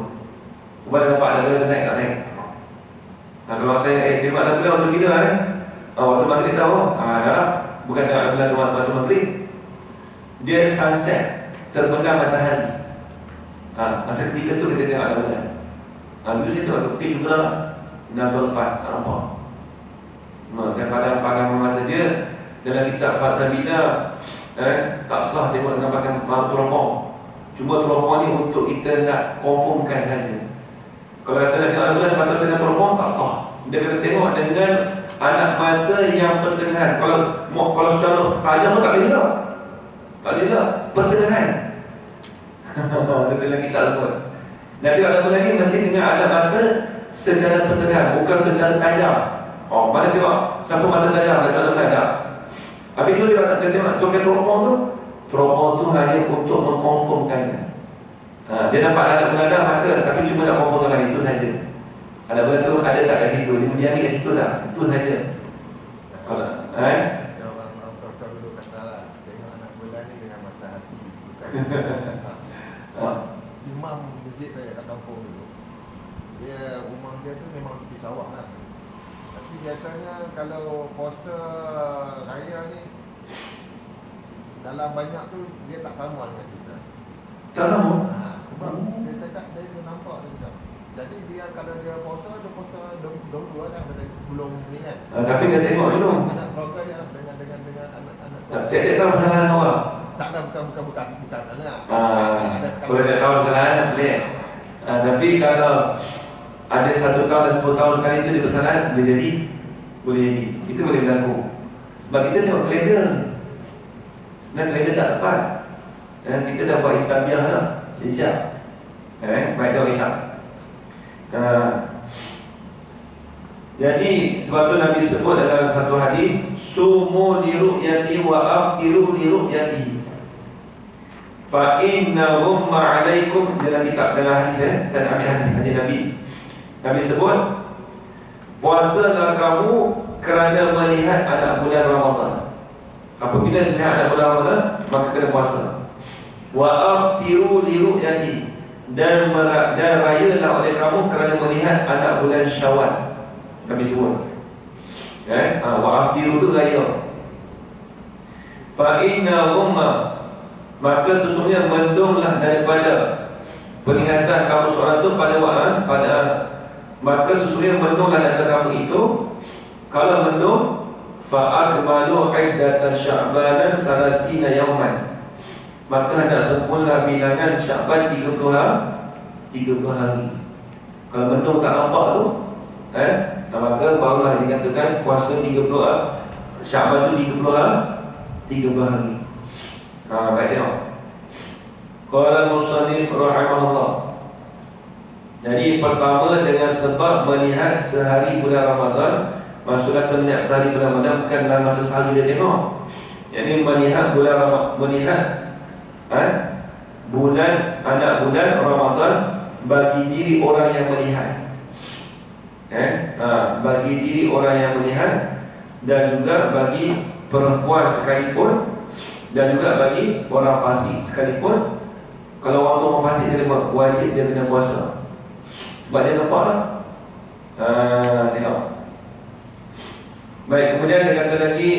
Baru dapat anak bulan dia naik tak naik. Kalau tanya tengok anak bulan waktu bila waktu maghrib tahu. Dah bukan tengok anak bulan waktu maghrib. Dia sunset, terbenam matahari. Masa ketika tu kita tengok anak bulan. Dulu saya tengok keptik juga lah. 6 lepas, tak nampak. Saya pandang mata dia. Dalam kitab Falsafah Tak salah tengok dengan pakai teropong. Cuma teropong ni untuk kita nak confirmkan saja. Kalau kata nak tengok bulan semata dengan teropong, tak sah. Dia kena tengok dengan anak mata yang pertengahan. Kalau secara tajam pun tak boleh tak? Tak boleh tak? Pertengahan. Betul lagi tak lembut. Nanti kalau bulan ni mesti dengan anak mata secara pertengahan, bukan secara tajam. Mana tengok siapa mata tajam, tak bulan tak. Habis tu dia nak tengok pakai teropong tu. Teropong tu hanya untuk mengkonfirmkannya. Dia nampak anak bulan mata, tapi cuma nak confirmkan itu saja. Anak bulan tu ada tak kat situ? Dia ni kat situ tak? Itu saja. Kalau orang dulu kata lah, tengok anak bulan ni dengan mata hati, bukan dengan kasar. Sebab imam masjid saya kat kampung dulu, rumah dia tu memang tepi sawah lah. Tapi biasanya kalau puasa raya ni, dalam banyak tu dia tak sama dengan kita. Tak sama? Sebab dia cakap, dia nampak dia cakap. Jadi dia kalau dia puasa dua kan sebelum ni kan. Tapi dia tengok dulu. Anak keluarga dia dengan anak-anak. Tak tahu kesalahan awak. Tak ada bukan anak. Ada sekali. Kalau dia tahu kesalahan boleh. Tapi kalau ada 1 tahun dan 10 tahun sekali itu dia kesalahan, boleh jadi. Itu boleh berlaku. Sebab kita tengok kalender. Sebenarnya kalender tak tepat. Kita dah buat Islamiah dah. Siap-siap. Baik dah kita. Jadi sebab tu Nabi sebut dalam satu hadis, sumu li ru'yati wa aftiru li ru'yati fa innahum ma'alaikum. Dalam kitab, dalam hadis saya ambil hadis Nabi. Nabi sebut, puasalah kamu kerana melihat anak bulan Ramadan. Apabila melihat anak bulan Ramadan, maka kena puasa. Wa aftiru li ru'yati, dan rayalah oleh kamu kerana melihat anak bulan Syawal. Nabi sebut wa aftiru tu raya. Fa inna umma, maka sesungguhnya mendunglah daripada penglihatan kamu seorang tu pada maka sesungguhnya mendunglah daripada kamu itu. Kalau mendung, fa akmalu iddatan sya'banan salasina yauman, maka hendak sempurna bilangan Sya'ban 30 hari. Kalau mendung tak nampak tu, maka barulah dikatakan puasa 30 Sya'ban tu 30 hari. Baik tengok. Qala musannif rahimahullah. Jadi pertama dengan sebab melihat sehari bulan Ramadan. Maksud kata melihat sehari bulan Ramadan bukan dalam masa sehari dia tengok. Jadi melihat bulan anak bulan Ramadan bagi diri orang yang melihat. Bagi diri orang yang melihat, dan juga bagi perempuan sekalipun, dan juga bagi orang fasik sekalipun. Kalau orang tu orang fasik, dia wajib dia kena puasa. Sebab dia nampak lah. Tengok. Baik, kemudian dia kata lagi,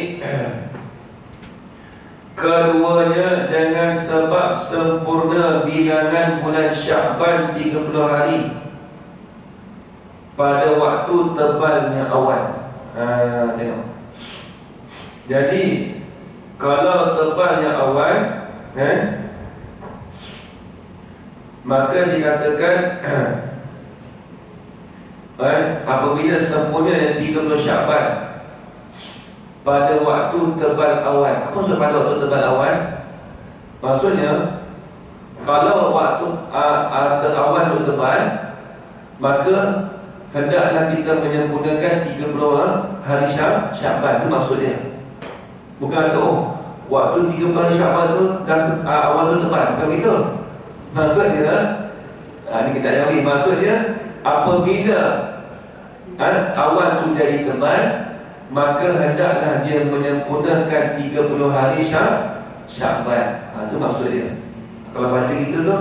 keduanya dengan sebab sempurna bilangan bulan Sya'ban 30 hari pada waktu tebalnya awan. Tengok. Jadi kalau tebalnya awan, maka dikatakan apabila sempurna 30 Sya'ban pada waktu tebal awan. Apa maksud pada waktu tebal awan? Maksudnya kalau waktu awan itu tebal, maka hendaklah kita menyempurnakan 30 hari Sya'ban. Itu maksud dia. Bukan kata waktu 30 hari Sya'ban tu awan tu tebal. Bukan begitu. Maksud dia, ini kita jawab. Maksud dia, apabila awan tu jadi tebal, maka hendaklah dia menyempurnakan 30 hari Sya'ban. Itu maksud dia. Kalau baca gitu tu,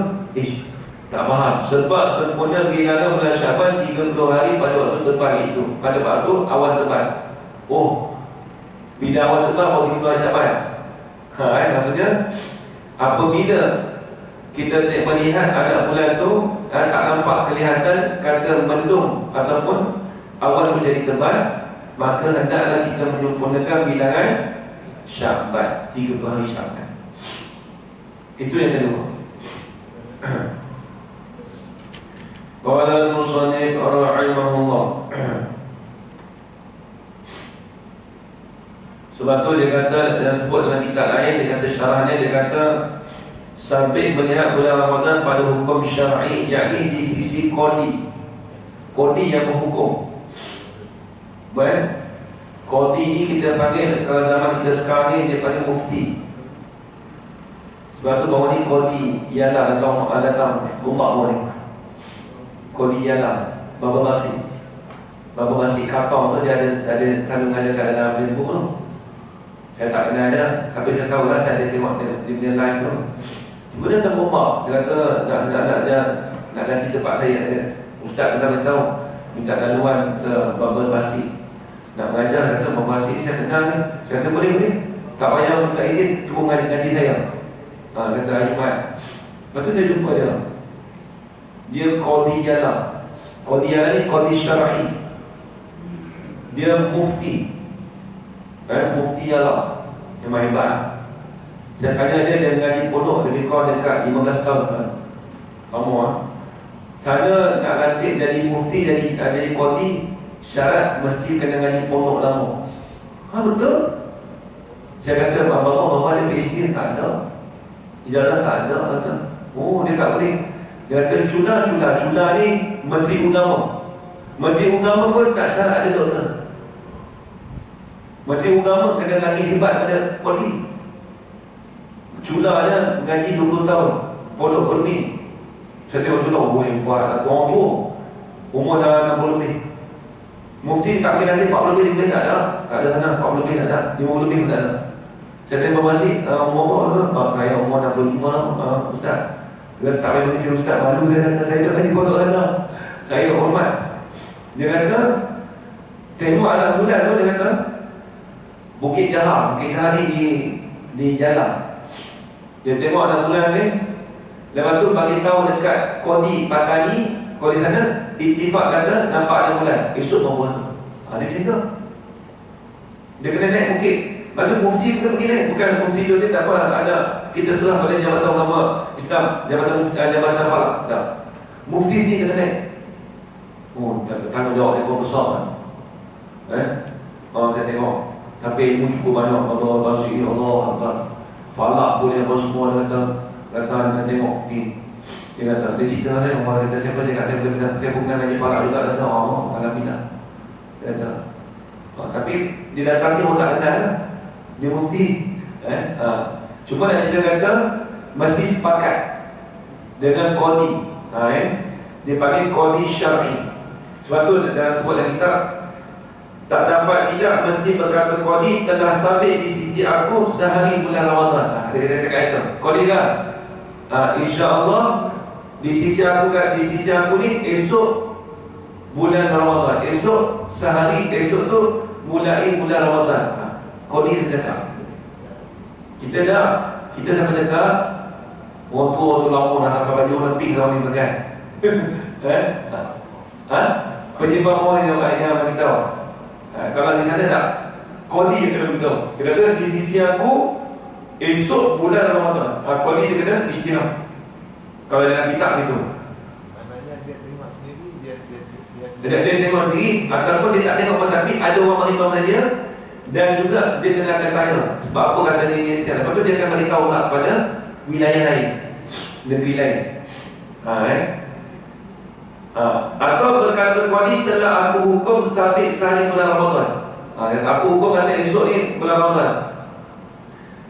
tak faham. Sebab sempurna bilangan bulan Sya'ban 30 hari pada waktu tebal itu, pada waktu awan tebal. Bila awan tebal baru 30 hari Sya'ban. Maksudnya apabila kita melihat anak bulan tu tak nampak kelihatan, kata mendung ataupun awan tu jadi tebal, maka hendaklah kita menyempurnakan bilangan Sya'ban 30 hari Sya'ban. Itu yang kedua. Qala al-musannif rahimahullah. Sebab tu dia kata, dia sebut dalam kitab lain, dia kata syarahnya, dia kata sabit melihat bulan Ramadan pada hukum syar'i, yakni di sisi qadi. Qadi yang menghukum. Baik. Qadi ni kita panggil, kalau zaman kita sekarang ni dia panggil mufti. Sebab tu bawah ni qadi ialah datang rumah ni. Qadi ialah Baba Masih Kapau tu dia ada selalu mengajar kat dalam Facebook tu. Saya tak kenal dia, tapi saya tahu lah, saya ada tengok dia punya live tu. Tiba dia datang rumah, dia kata nak ganti tempat saya. Ustaz pernah beritahu minta laluan ke Baba Masih nak mengajar, kata Baba Masih ni saya kenal ni. Saya kata boleh, tak payah minta izin, turun ngaji saya. Kata Jumat. Lepas tu saya jumpa dia. Dia qadi jalan. Qadi jalan ni qadi syar'i. Dia mufti. Mufti jalan. Memang hebat. Saya tanya dia mengaji pondok lebih kurang dekat 15 tahun kan. Lama. Sana nak lantik jadi mufti, jadi qadi, syarat mesti kena ngaji pondok lama. Betul? Saya kata Bapa dia PhD, tak ada. Ijazah tak ada, kata. Oh, dia tak boleh. Dia kata cula ni Menteri Agama. Menteri Agama pun tak syarat ada doktor. Menteri Agama kena lagi hebat pada qadi. Cula dia mengaji 20 tahun, pondok Burmi. Saya tengok cula, hebat, orang tua. Umur dah 60 lebih. Mufti tak boleh nanti 40 lebih, tak ada. Tak ada sana 40 lebih, tak ada. 50 lebih pun tak ada. Saya tanya Bapa Masih, umur saya umur 65, Ustaz. Dia tak payah mesti Ustaz, malu saya tak lagi pondok sana. Saya hormat. Dia kata, tengok anak bulan tu, dia kata Bukit Jahar ni di jalan. Dia tengok anak bulan ni. Lepas tu bagi tahu dekat qadi Patani, qadi sana, ittifaq kata nampak anak bulan, esok mau puasa. Dia cerita. Dia kena naik bukit. Maksud mufti bukan begini, bukan mufti dia tak apa, tak ada. Kita serah pada Jabatan Agama Islam, Jabatan Falak. Tak. Mufti ni kena naik. Oh, tanggungjawab dia pun besar kan. Saya tengok. Tapi ilmu cukup banyak. Allah Basri, Allah Akbar. Falak boleh apa semua. Dia kata tengok ni. Dia kata, dia cerita saya, orang kata siapa saya kata saya pun ngaji falak juga. Dia kata, Alhamdulillah. Dia kata, tapi di atas ni orang tak kenal. Dia mufti. Cuma nak cerita kata mesti sepakat dengan qadi. Dia panggil qadi syar'i. Sebab tu dalam sebuah kitab, tak dapat tidak mesti berkata qadi telah sabit di sisi aku sehari bulan Ramadan. Dia kata cakap itu. Qadi kan? InsyaAllah di sisi aku ni esok bulan Ramadan. Esok sehari, esok tu mulai bulan Ramadan. Qadi cakap. Kita dah cakap orang tua tu lama dah sampai baju orang pink orang ni pakai. Penyebab orang yang beritahu. Kalau di sana tak, qadi dia kena beritahu. Dia kata di sisi aku esok bulan Ramadan. Qadi dia kena istihad. Kalau dalam kitab itu. Maknanya dia tengok sendiri, dia tengok sendiri, ataupun dia tak tengok pun, tapi ada orang beritahu pada dia. Dan juga dia kena akan tanya sebab apa kata dia ni sekian. Lepas tu dia akan beritahu pada wilayah lain, negeri lain. Atau berkata qadi telah aku hukum sabit sehari bulan Ramadan. Aku hukum kata esok ni bulan Ramadan.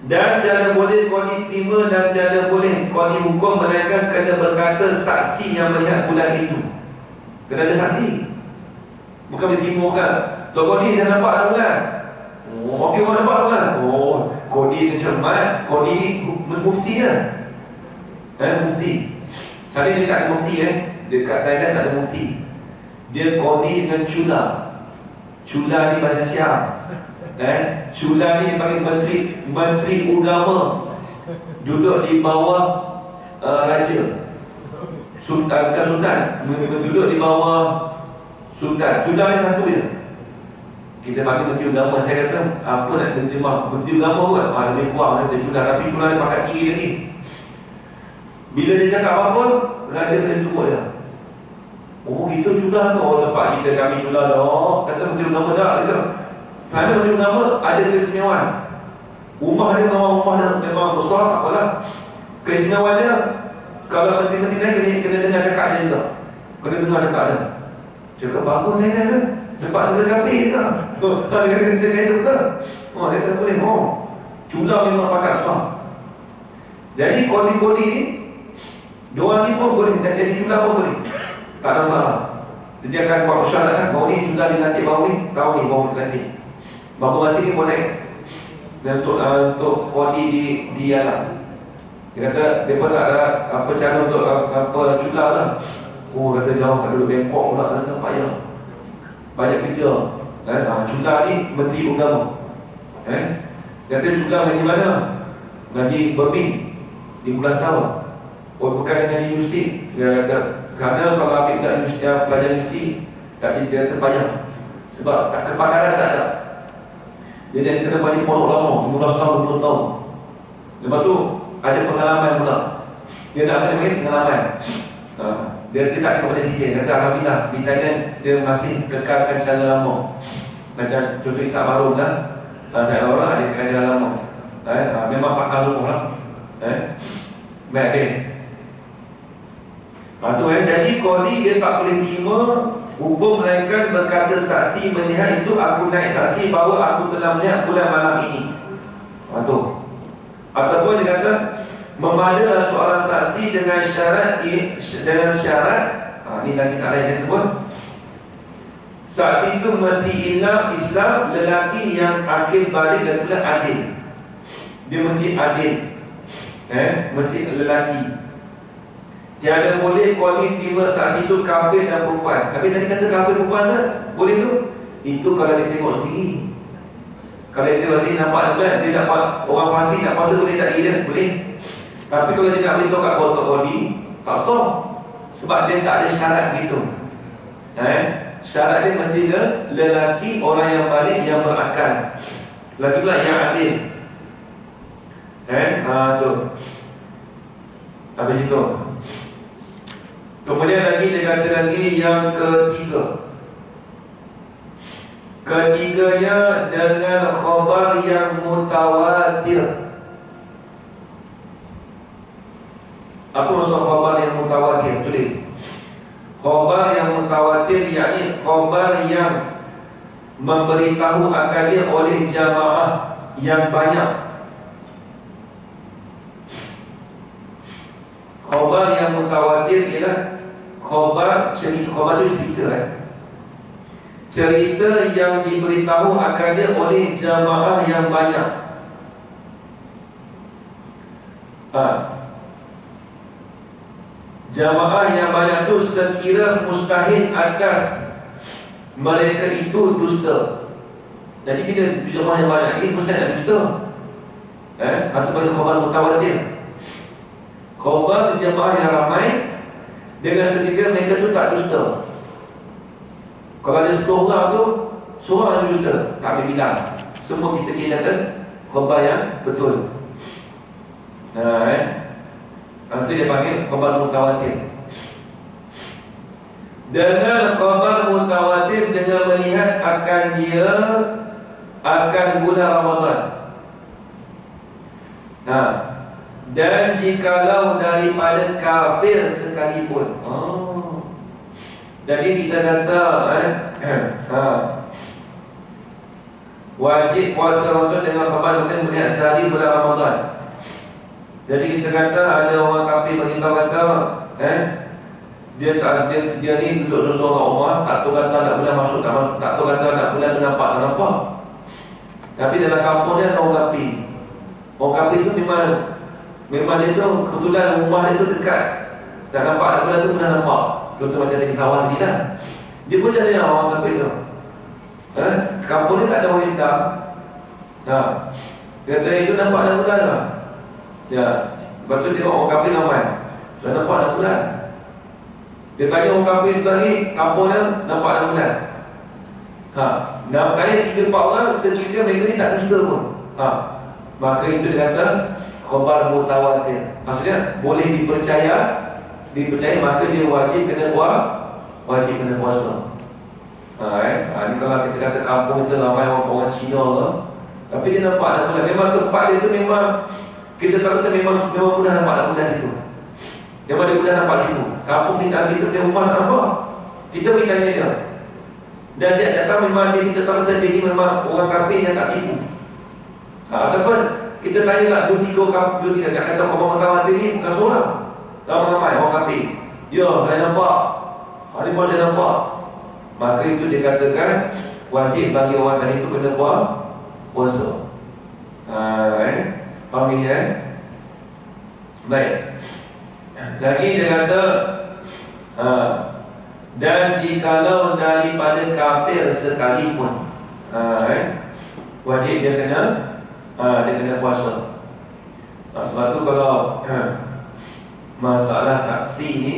Dan tiada boleh qadi terima dan tiada boleh qadi hukum melainkan kena berkata saksi yang melihat bulan itu. Kena ada saksi. Bukan diterima kan. Tok qadi saya nampak dah bulan. Okey, orang nampak bulan. Qadi tu cermat. Qadi ni mufti kan. Mufti. Sana dia tak ada mufti dekat Thailand tak ada mufti. Dia qadi dengan cula. Cula ni bahasa Siam. Cula ni dipanggil Menteri Agama. Duduk di bawah raja. Bukan sultan. Duduk di bawah sultan. Cula ni satu je. Kita panggil Menteri Agama. Saya kata apa nak terjemah Menteri Agama pun lebih kurang kata cula. Tapi cula ni pakai tinggi lagi. Bila dia cakap apa-apa, raja kena tunggu dia. Oh, kita cula tu. Oh, tempat kita kami cula dah. Kata Menteri Agama dah. Kata, kerana Menteri Agama ada keistimewaan. Rumah dia memang besar, tak apalah. Keistimewaan dia, kalau menteri-menteri lain kena dengar cakap dia juga. Kena dengar cakap dia. Cakap bagus ni kan. Tempat dia kapit ke? Dia kata saya kata ke? Oh, dia kata boleh. Oh, cula memang pakat besar. Jadi kodi-kodi ni, diorang ni pun boleh jadi cula pun boleh. Tak ada masalah. Dia akan buat usaha kan, baru ni cula dilantik, baru ni baru dilantik. Baru masih ni boleh. Dan untuk kodi di alam. Dia kata, dia pun tak ada apa cara untuk apa cula lah. Oh, kata jauh tak duduk Bangkok pula, kata payah. Banyak kerja. Cula ni Menteri Agama. Kata cula lagi mana? Lagi Birmingham 15 tahun. Oh, bukan dengan universiti. Dia kata, kerana kalau ambil pelajar universiti, tak dia terpayah. Sebab tak kepakaran tak ada. Dia kena balik pondok lama, 15 tahun, 20 tahun. Lepas tu, ada pengalaman pula. Dia nak kena bagi pengalaman. Dia tak kena pada sikit. Kata Alhamdulillah, di Thailand dia masih kekalkan cara lama. Macam contoh Isak Barum lah. Saya orang ada kekalkan cara lama. Memang pakar lumpuh lah. Baik dia. Jadi kodi dia tak boleh terima hukum melainkan berkata saksi melihat itu aku naik saksi bahawa aku telah melihat bulan malam ini. Ataupun dia kata memadalah seorang saksi dengan syarat ini lagi tak lain dia sebut. Saksi itu mesti Islam lelaki yang akil balik dan pula adil. Dia mesti adil. Mesti lelaki. Tiada boleh kodi terima saksi itu kafir dan perempuan. Tapi tadi kata kafir perempuan tak? Boleh tu? Itu kalau dia tengok sendiri. Kalau dia tengok sendiri nampak dia dapat orang fasik nak puasa boleh tak dia? Boleh. Tapi kalau dia nak beritahu kat kotak kodi, tak sah. Sebab dia tak ada syarat gitu. Syarat dia mesti lelaki, orang yang balik, yang berakal. Lagi pula yang adil. Tu. Habis itu. Kemudian lagi dia kata lagi yang ketiga. Ketiganya dengan khabar yang mutawatir. Apa maksud khabar yang mutawatir? Tulis. Khabar yang mutawatir yakni khabar yang memberitahu akan dia oleh jamaah yang banyak. Khabar yang mutawatir ialah khabar itu cerita cerita yang diberitahu akan dia oleh jamaah yang banyak. Jamaah yang banyak tu sekira mustahil atas mereka itu dusta. Jadi bila jamaah yang banyak ini mustahil dusta. Atau bagi khabar mutawatir. Khabar jemaah yang ramai dengan sekiranya mereka tu tak dusta. Kalau ada 10 orang tu, semua ada dusta, tak ambil bilang. Semua kita katakan khabar yang betul. Itu dia panggil khabar mutawatir. Dengan khabar mutawatir dengan melihat akan bulan Ramadan. Dan jikalau daripada kafir sekalipun. Jadi kita kata wajib puasa Ramadan dengan khabar mutawatir melihat sehari bulan Ramadan. Jadi kita kata ada orang kafir beritahu kata dia ni duduk seorang rumah, tak tahu kata nak bulan masuk, tak tahu kata nak bulan nampak tak nampak. Tapi dalam kampung dia ada orang kafir. Orang kafir tu memang dia tu kebetulan rumah dia tu dekat. Tak nampak nak bulan tu pun dah nampak. Contoh macam tadi sawah tadi dah. Dia pun jadi orang kafir tu. Kampung dia tak ada orang Islam. Dia kata itu nampak dah bulan lah. Ya, lepas tu tengok orang kafir ramai. Sudah nampak dah bulan. Dia tanya orang kafir sebelah ni, kampung dia nampak dah bulan. Makanya 3-4 orang sekiranya mereka ni tak dusta pun. Maka itu dia kata khabar mutawatir. Maksudnya boleh dipercaya maka dia wajib kena puasa. Ini kalau kita kata kampung kita ramai orang Cina lah, tapi dia nampak dah bulan. Memang tempat dia tu memang kita kata memang mudah nampak dah bulan situ. Memang dia mudah nampak situ. Kampung kita punya rumah nak nampak. Kita pergi tanya dia. Dan dia datang memang dia kita kata dia ni memang orang kafir yang tak tipu. Ataupun kita tanya tak dua tiga kata khabar mutawatir ni bukan seorang. Ramai orang kafir. Ya, saya nampak. Hari pun saya nampak. Maka itu dikatakan wajib bagi orang tadi itu kena puasa. Faham ni Baik. Lagi dia kata dan jikalau daripada kafir sekalipun, wajib dia kena puasa. Sebab tu kalau masalah saksi ni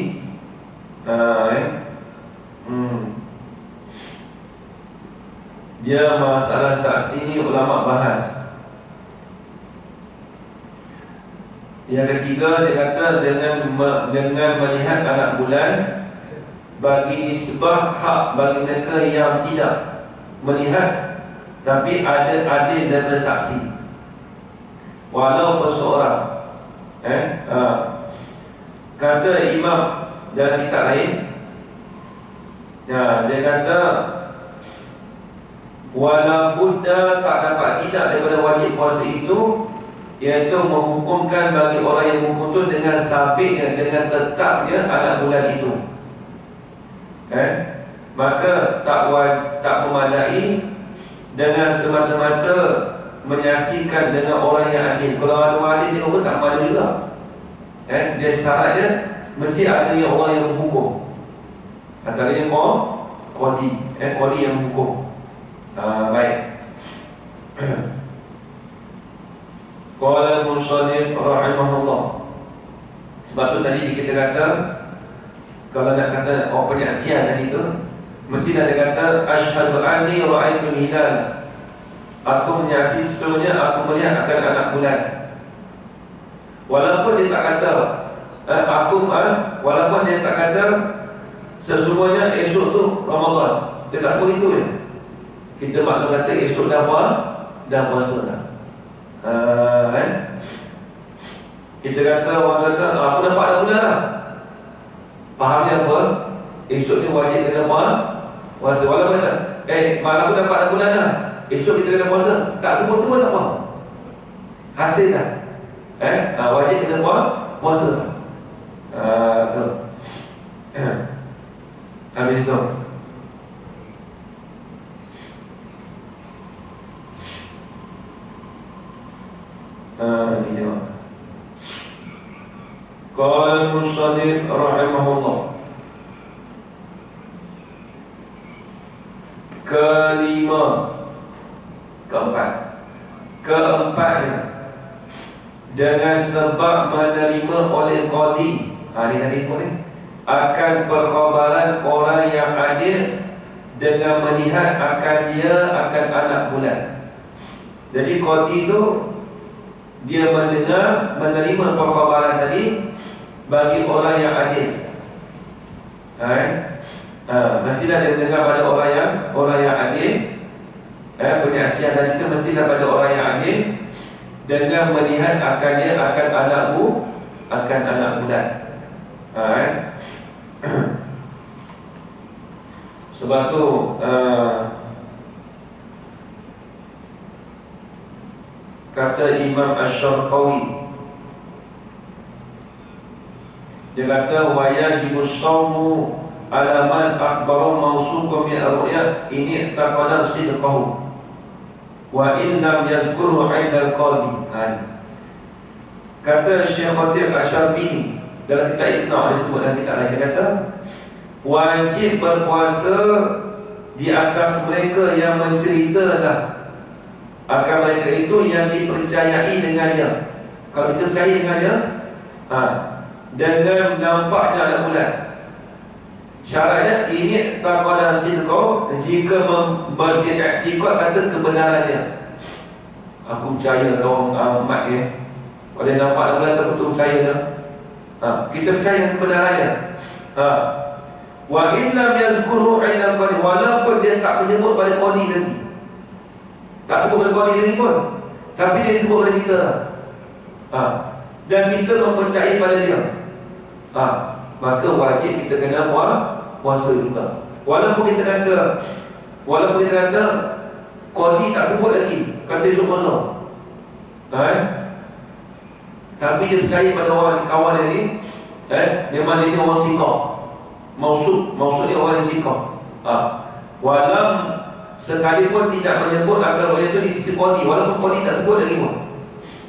dia masalah saksi ni ulama bahas. Yang ketiga dia kata dengan melihat anak bulan bagi nisbah hak bagi mereka yang tidak melihat tapi ada adil dan bersaksi walaupun seorang. Kata imam dalam kitab lain, dia kata walaupun tak dapat tidak daripada wajib puasa itu, iaitu menghukumkan bagi orang yang menghukum itu dengan sabitnya, dengan tetapnya anak bulan itu, maka tak memadai dengan semata-mata menyaksikan dengan orang yang adil. Kalau ada orang adil tengok pun tak memadai juga. Dia syaratnya mesti ada yang orang yang menghukum. Antaranya qadi yang menghukum. Baik. Qala al-musannif rahimahullah. Sebab tu tadi kita kata kalau nak kata orang penyaksian tadi tu mesti ada kata asyhadu anni ra'aitul hilal. Aku menyaksi sesungguhnya aku melihat akan anak bulan. Walaupun dia tak kata walaupun dia tak kata sesungguhnya esok tu Ramadan, dia tak sebut itu kan. Kita maklum kata esok dah puasa dah. Kita kata orang kata aku nampak dah bulan dah. Fahamnya apa? Esok ni wajib kena puasa. Walaupun kata malam aku nampak dah bulan dah, esok kita kena puasa. Tak sebut tu pun tak apa. Hasil dah. Wajib kena puasa. Tu. Habis itu. Ini jawab. Qala al-musannif rahimahullah. Keempatnya dengan sebab menerima oleh qadi. Ini tadi boleh akan perkhabaran orang yang adil dengan melihat akan dia akan anak bulan. Jadi qadi itu dia menerima perkhabaran tadi bagi orang yang adil. Mestilah dia mendengar pada orang yang adil. Penyaksian tadi itu mestilah pada orang yang adil dengan melihat akan dia akan anak bulan. Sebab tu kata Imam Asy-Syarqawi, dia kata wa yajibus shaumu ala man akhbara mawsuqan min ar-ru'ya ini taqaddar sidqahu wa in lam yazkuru 'inda al-qadi. Kata Syekh Khatib Asy-Syarbini dalam kitab Iqna', dia sebut dalam kitab lain, dia kata wajib berpuasa di atas mereka yang mencerita dah akan mereka itu yang dipercayai dengannya. Kalau kita percaya dengannya, dengan nampaknya anak bulan. Syaratnya ini taqaddar sidqahu, jika beriktikad kata kebenarannya. Aku percaya kau amat Kalau dia nampak bulan tak betul percaya dah. Kita percaya kebenarannya. Wa illam yazkuru 'inda qadi, walaupun dia tak menyebut pada qadi lagi. Tak sebut pada qadi lagi pun, tapi dia sebut pada kita. Dan kita mempercayai pada dia. Maka wajib kita kena puasa juga. Walaupun kita kata qadi tak sebut lagi, kata esok puasa. Tapi dia percaya pada orang kawan ini, memang dia orang siqah. Maksudnya orang yang siqah. Walam sekalipun tidak menyebut agar orang itu di sisi qadi, walaupun qadi tak sebut lagi pun.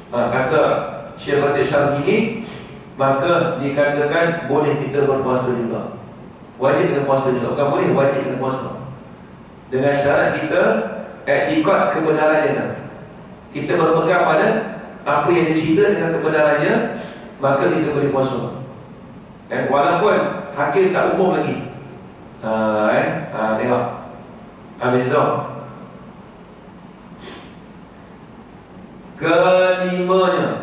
Kata Syekh Fatih Syarif ini, maka dikatakan boleh kita berpuasa juga. Wajib kita puasa juga, bukan boleh, wajib kita puasa. Dengan syarat kita iktikad kebenarannya. Kita berpegang pada apa yang dicerita dengan kebenarannya, maka kita boleh puasa. Walaupun hakim tak umum lagi. Tengok. Habis itu. Kelimanya,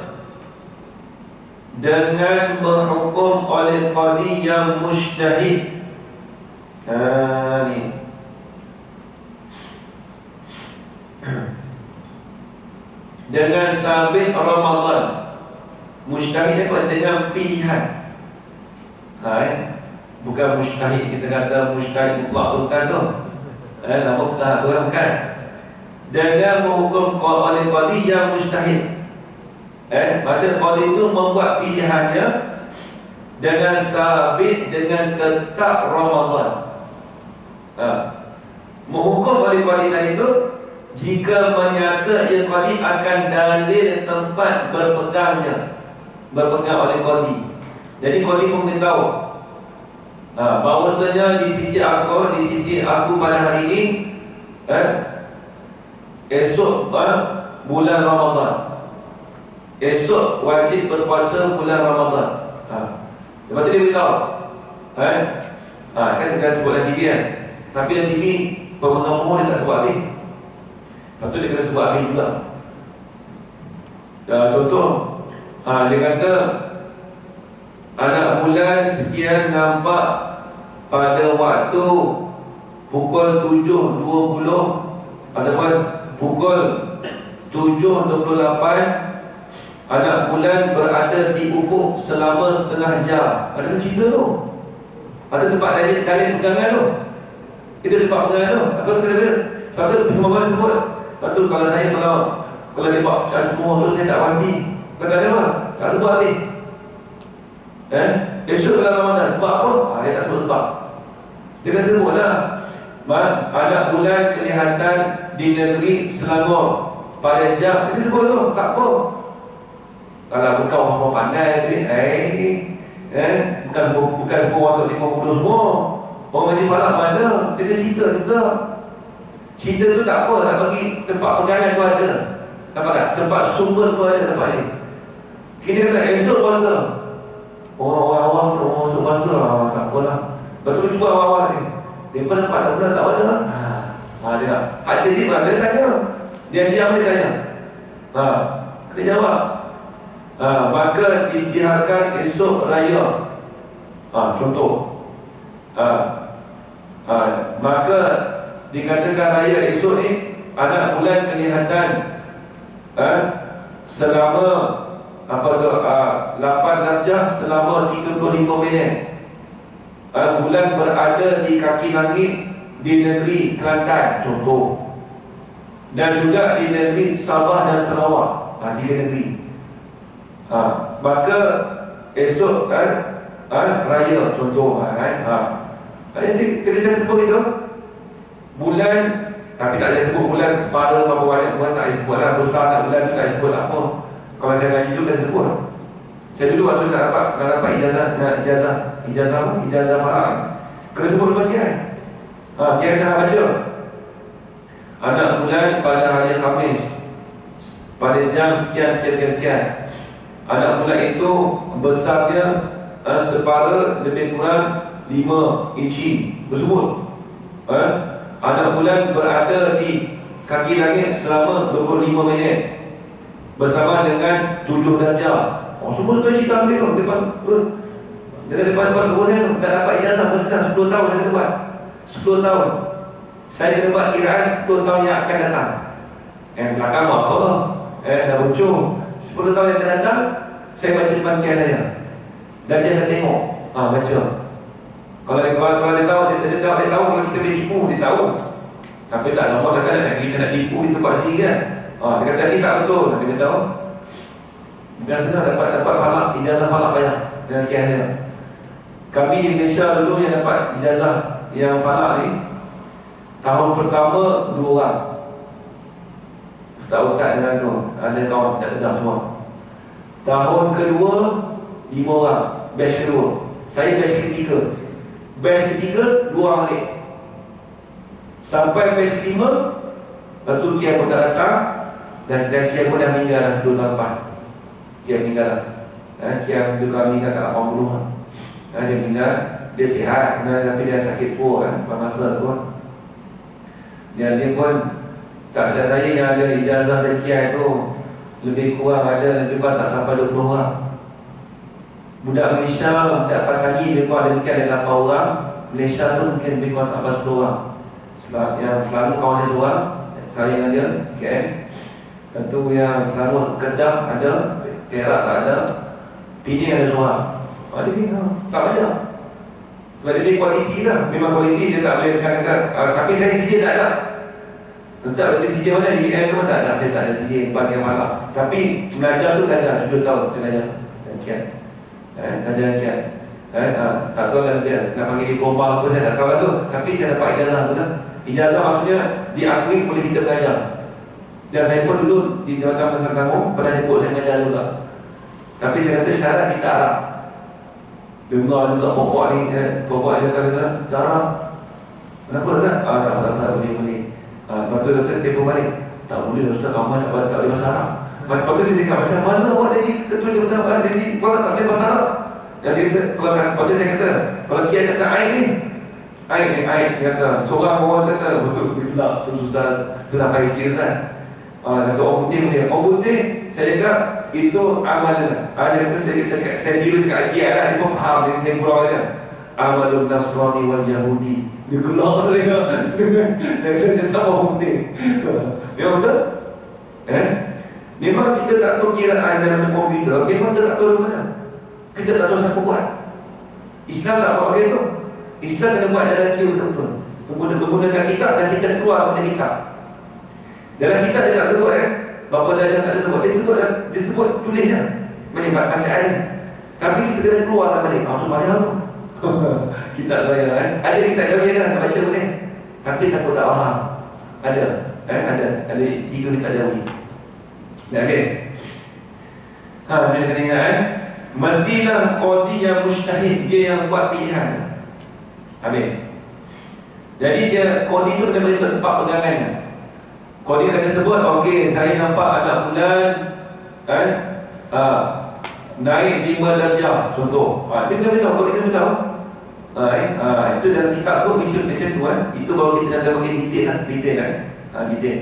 dengan menghukum oleh qadi yang mujtahid. Ni. Dengan sabit Ramadan. Mujtahid apa? Dengan pilihan. Bukan mujtahid kita kata mujtahid mutlak tu bukan tu. Nama petahak tu bukan. Dengan menghukum oleh qadi yang mujtahid. Macam qadi itu membuat pilihannya dengan sabit, dengan tetap Ramadan. Menghukum oleh qadi tadi itu jika menyata yang qadi akan dalil tempat berpegang oleh qadi. Jadi qadi pun beritahu bahawasanya di sisi aku pada hari ini esok bulan Ramadan, esok wajib berpuasa bulan Ramadan. Lepas tu dia beritahu kan dia sebut dalam TV kan. Tapi dalam TV pemegang umur dia tak sebut habis. Lepas tu dia kena sebut habis juga. Contoh dia kata anak bulan sekian nampak pada waktu pukul 7.20 ataupun pukul 7.28 anak bulan berada di ufuk selama setengah jam. Ada cerita tu. Ada tempat dalil pegangan tu. Itu tempat pegangan tu. Apa tu kata-kata? Lepas tu Imam sebut. Lepas tu kalau saya kalau dia buat semua tu saya tak pasti. Kata dia apa? Tak sebut habis. Esok bulan Ramadan sebab apa? Dia tak sebut sebab. Dia kata sebutlah anak bulan kelihatan di negeri Selangor pada jam. Dia sebut tu, tak apa. Kalau bukan orang semua pandai bukan orang tu 50 semua. Orang Majlis Falak mana? Dia cerita juga. Cerita tu tak apa, nak bagi tempat pegangan tu ada. Nampak tak? Tempat sumber tu ada tempat ni. Kita kata esok puasa. Orang-orang tu masuk puasa tak apalah. Betul juga awal-awal ni. Dia pun nampak dah bulan tak ada. Dia tak. Hak cerdik lah, dia tanya. Diam-diam dia tanya. Kita jawab. Maka istiharkan esok raya. Contoh. Maka dikatakan raya esok ni anak bulan kelihatan selama 8 darjah selama 35 minit. Bulan berada di kaki langit di negeri Kelantan, contoh. Dan juga di negeri Sabah dan Sarawak. 3 negeri. Maka esok raya, contoh kita sebut itu bulan, tapi tak boleh sebut bulan separa berapa banyak bulan, tak boleh sebut lah. Besar tak bulan tu tak boleh sebut apa. Kalau saya ngaji dulu tak sebut. Saya dulu waktu nak dapat ijazah Farah, kena sebut dulu dia. Dia akan baca anak bulan pada hari Khamis pada jam sekian. Anak bulan itu besarnya separa lebih kurang 5 inci tersebut. Anak bulan berada di kaki langit selama 25 minit. bersama dengan 7 darjah. Semua tu cerita ambil tu depan depan guru tak dapat ijazah presiden 10 tahun saya kena buat. 10 tahun. Saya kena buat kiraan 10 tahun yang akan datang. Belakang buat apa? Dah bocor. 10 tahun yang akan datang, saya baca depan kiai saya. Dan dia dah tengok. Baca. Kalau dia tahu, dia tahu kalau kita boleh tipu, dia tahu. Tapi tak nampak kadang-kadang kita nak tipu itu pasti kan. Dia kata ni tak betul. Dia kata biasanya dapat falak, ijazah falak banyak dengan kiai saya. Kami di Malaysia dulu yang dapat ijazah yang falak ni, tahun pertama 2 orang. Ustaz dengan tu, ada kawan tak dengar semua. Tahun kedua 5 orang, batch kedua. Saya batch ketiga. Batch ketiga 2 orang balik. Sampai batch kelima, lepas tu kiai pun tak datang. Dan kiai pun dah meninggal dah 2 tahun lepas. Kiai meninggal dah. Kiai juga meninggal kat 80 lah. Dia meninggal, dia sihat, tapi dia sakit pun sebab masa tu. Dan dia pun tak silap saya yang ada ijazah dari kiai tu lebih kurang ada lebih kurang tak sampai 20 orang. Budak Malaysia, budak Pakani lebih kurang ada mungkin ada 8 orang. Malaysia tu mungkin lebih kurang tak sampai 10 orang. Yang selalu kawan saya seorang, saya dengan dia, KM. Tentu yang selalu Kedah ada, Perak tak ada, Penang ada seorang. Dia tak banyak. Sebab dia kualiti lah. Memang kualiti dia tak boleh kata. Tapi saya CJ tak ada. Ustaz lebih CJ mana? UM ke tak ada? Saya tak ada CJ bagian malam. Tapi belajar tu belajar 7 tahun saya belajar. Kian. Belajar kian. Tak tahu lah dia nak panggil diploma apa saya tak tahu lah tu. Tapi saya dapat ijazah tu lah. Ijazah maksudnya diakui boleh kita belajar. Dan saya pun dulu di Jawatan Besar Kampung pernah jemput saya belajar juga. Tapi saya kata syarat kita Arab. Dengar juga pokok ni, pokok dia kata Arab. Kenapa tak? Tak boleh. Lepas tu kata telefon balik. Tak boleh Ustaz, kamu tak boleh bahasa Arab. Lepas tu saya cakap macam mana awak jadi ketua Jawatan Besar jadi kalau tak boleh bahasa Arab. Jadi lepas tu saya kata, kalau kiai kata air ni, dia kata, seorang orang kata, betul, dia gelap, susah, gelap air sikit Ustaz. Kata orang putih dia, orang putih, saya cakap, itu amalan. Dia kata, saya tiru dekat kiai lah, dia pun faham, dia saya purau dia. Amalun Nasrani wal Yahudi. Dia gelap dia. Saya kata, saya tak orang putih. Memang betul? Memang kita tak tahu kiraan dalam komputer, memang kita tak tahu dari mana. Kita tak tahu siapa buat. Islam tak buat begitu. Islam kena buat dalam kira betul-betul. Menggunakan kitab dan kita keluar daripada kitab. Dalam kitab dia tak sebut Bapa Dajjal tak sebut. Dia sebut tulisnya menyebab bacaan ni. Tapi kita kena keluar daripada tu banyak tu. Kitab saya ada kitab jawab nak baca boleh. Tapi takut tak faham. Ada 3 kitab jawab. Dah habis. Dia kena ingat mestilah qadi yang mujtahid, dia yang buat pilihan. Habis. Jadi dia qadi tu kena beritahu tempat pegangannya. Qadi kena sebut, okey, saya nampak anak bulan naik 5 darjah contoh. Dia kena beritahu, qadi kena beritahu. Itu dalam kitab sebut macam tu Itu baru kita nak bagi detail.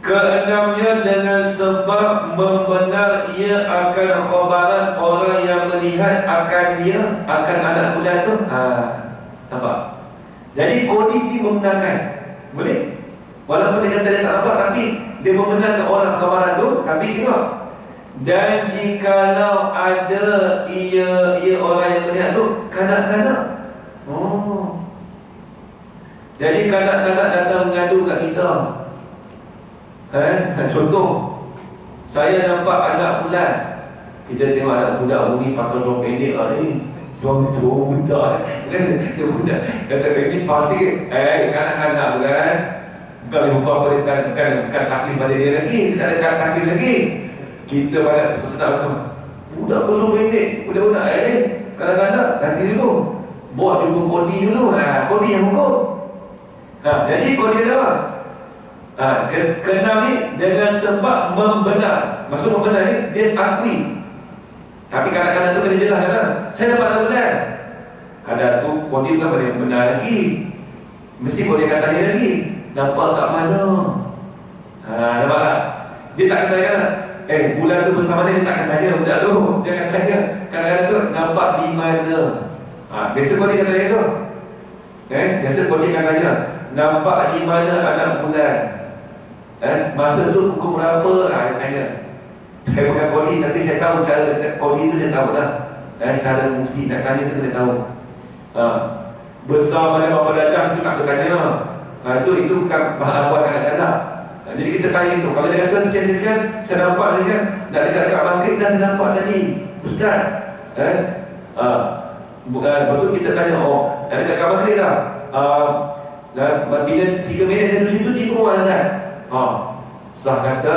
Keenamnya dengan sebab membenar ia akan khabaran orang yang melihat akan dia, akan anak bulan tu. Nampak? Jadi kodis ni membenarkan. Boleh? Walaupun dia kata dia tak nampak, tapi dia membenarkan orang khabaran tu. Tapi tengok, dan jikalau ada ia orang yang melihat tu kanak-kanak. Jadi kanak-kanak datang mengadu kat kita. Contoh, saya nampak anak bulan. Kita tengok anak budak bumi pakai seluar pendek ni. Contoh budak dia budak kata ini fasik. Kanak-kanak bukan. Bukan hukum apa dia bukan taklif pada dia lagi. Dia tak ada taklif lagi. Kita pada sesedap tu budak pakai seluar pendek. Budak-budak kanak-kanak nanti dulu buat jumpa kodi dulu. Kodi yang hukum. Jadi kodi dia apa? Kenal ni dengan sebab membenar. Maksud membenar ni dia akui. Tapi kadang-kadang tu kena jelas kan. Saya dapat dah benar. Kadang tu kodi bukan boleh benar lagi. Mesti boleh kata dia lagi. Dapat kat mana? Nampak tak? Dia tak akan tanya, bulan tu bersama dia tak akan tanya budak tu. Dia akan tanya, kadang-kadang tu nampak di mana. Biasa Kodi akan tanya tu. Biasa Kodi akan tanya, nampak di mana anak bulan? Masa tu pukul berapa? Dia tanya. Saya bukan Kodi, tapi saya tahu cara Kodi tu, saya tahu lah. Cara mufti nak tanya tu kena tahu. Besar mana berapa darjah tu tak bertanya. Itu bukan bahagian anak-anak. Jadi kita tanya itu. Kalau dia kata sekian-sekian, saya nampak sekian, nak dekat maghrib dah saya nampak tadi, Ustaz. Lepas tu kita tanya, dah dekat maghrib dah. Bila 3 minit saya duduk situ, tiba azan. Setelah kata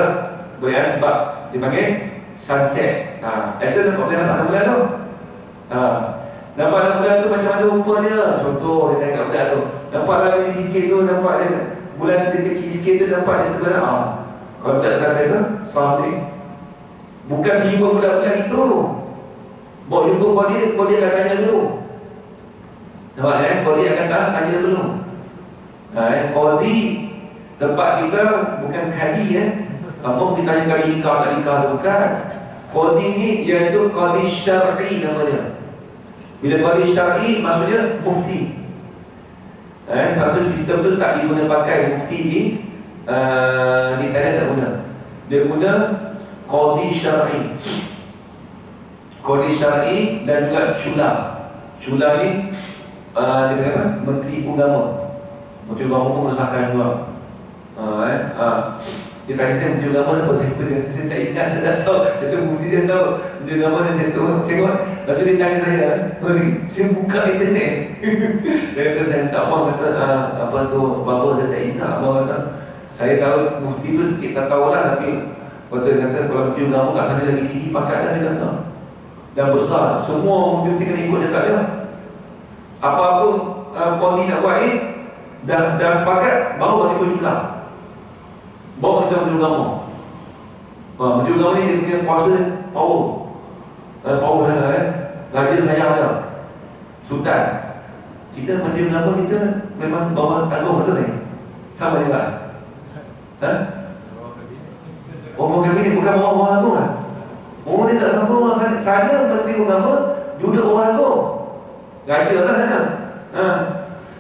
boleh sebab dipanggil sunset. Itu nampak bulan tu. Nampak bulan tu macam mana rupa dia. Contoh dia tengok bulan tu, nampak lagi sikit tu, nampak dia bulan tu dia kecil sikit tu, nampak dia terbenar. Kalau budak kata tu, Assalamualaikum. Bukan terima budak-budak itu. Bawa jumpa Kodi akan tanya dulu. Nampak Kodi akan tanya dulu. Kodi tempat kita bukan kadi kamu kita tanya kadi nikah tu bukan. Kodi ni iaitu Kodi Syar'i namanya. Bila Kodi Syar'i maksudnya mufti. Satu sistem tu tak diguna pakai mufti di Thailand, tak guna. Dia guna Kodi Syar'i. Kodi Syar'i dan juga Cula. Cula ni dia kata Menteri Agama. Menteri Agama pun meresahkan juga. Dia tanya saya Menteri Agama apa? Saya tak ingat, saya tak tahu. Saya tu mufti, saya tahu Menteri Agama ni, saya tengok. Lepas tu dia tanya saya, saya buka internet. Saya kata saya tak apa, kata apa tu, bapa dia tak ingat. Abang kata saya tahu mufti tu sikit tak tahu lah, tapi betul dia kata kalau Menteri Agama kat sana lagi tinggi pakat dah, dia kata. Dan besar, semua mufti kena ikut dekat dia. Apa-apa Kodi nak buat ni, dah sepakat, baru bagi tu Cula. Bawa kita Menteri Agama. Menteri Agama ni dia punya kuasa power. Power sana raja sayang dia, Sultan. Kita Menteri Agama kita memang bawa agung betul ni. Sama juga. Bawa kabinet bukan bawa agung lah. Dia tak sama sana Menteri Agama duduk bawa agung. Raja lah sana.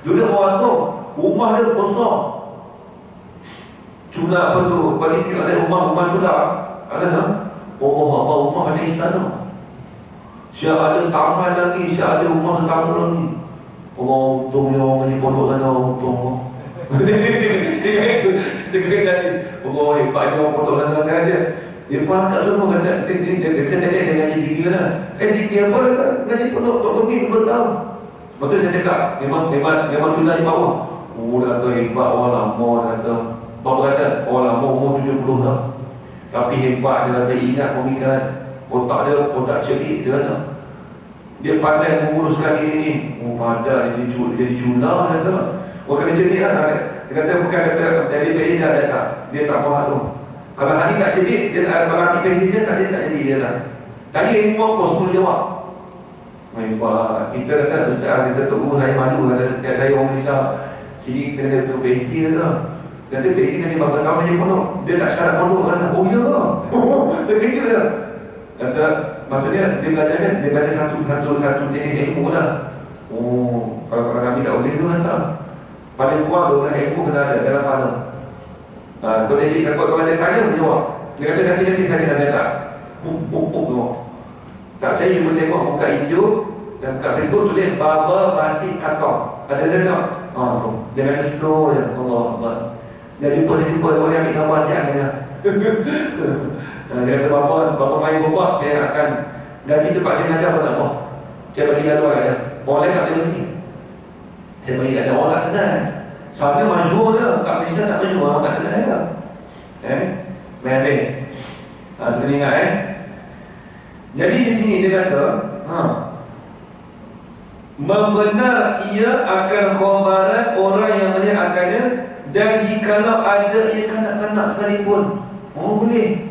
Duduk bawa agung. Rumah dia besar. Cula apa tu? Kalau tunjuk saya rumah Cula kat sana. Rumah macam istana. Siap ada taman lagi, siap ada rumah tetamu lagi. Untung dia orang di pondok sana, untung. Saya kata tadi, hebatnya orang pondok sana kan dia. Dia pangkat semua kata, dia tanya dia ngaji tinggi mana. Tinggi apa kata? Ngaji pondok, tak pergi 2 tahun. Lepas tu saya cakap, memang Cula di bawah. Dah tu hebat orang lama, dia kata. Bapak kata, orang lama umur 70 dah. Tapi hebat, dia kata, ingat pemikiran. Otak dia, otak cerdik, dia kata. Dia pandai menguruskan ini ni. Pandai, dia jadi Cula, dia kata. Kena cerdik lah. Dia kata, bukan kata, jadi PhD dia tak. Dia tak faham tu. Kalau hari tak cerdik, kalau hari PhD dia tak jadi, dia tak. Tadi ilmu apa, 10 jawab. Hebat. Kita kata, Ustaz, kita tu guru saya malu. Saya orang Malaysia. Sini kena tu PhD dia tu. Kata PhD kena berapa tahun je pondok. Dia tak syarat pondok. Kata, ya lah. Terkejut dia. Kata, maksudnya dia belajar satu jenis ilmu lah. Kalau kami tak boleh tu kata. Paling kurang 12 ilmu kena ada dalam kepala. Kalau dia takut kalau dia tanya, dia jawab. Dia kata nanti saya nak tak. Puk. Tak saya cuma tengok buka YouTube dan kat Facebook tulis Baba Masih Katong. Ada saya tengok. Tu. Dia kata slow je. Allah Allah. Dia jumpa boleh ambil gambar siap dia. Saya kata bapa main bobak, saya akan ganti tempat saya ngajar pun tak mau. Saya bagi lalu kat dia. Orang lain tak boleh bagi. Saya bagi kat dia, orang tak kenal. Soalnya masyhur dia, kat Malaysia tak masyhur, orang tak kenal dia. Mereh. Tu kena ingat Jadi di sini dia kata, membenar ia akan khabaran orang yang melihat akannya, dan jikalau ada ia kanak-kanak sekalipun. Boleh.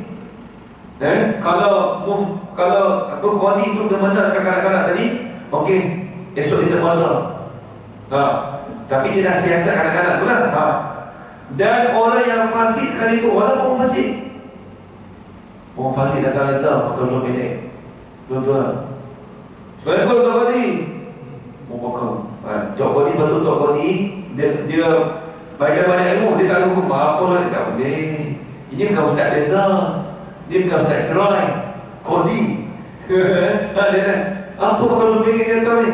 Kalau Kodi itu membenarkan kanak-kanak tadi, okey, esok kita puasa. Tapi dia dah siasat kanak-kanak tu lah. Dan orang yang fasik sekalipun, walaupun fasik, Orang fasik datang pakai seluar pendek. Tuan-tuan. Assalamualaikum Tok Kodi. Mau pakai. Tok Kodi betul Tok Kodi. Dia banyak ilmu. Dia tak hukum apa lah. Dia tak boleh. Ini bukan ustaz biasa. Dia bukan ustaz cerai. Kodi. Dia kan. Apa pakai seluar pendek dia tahu ni?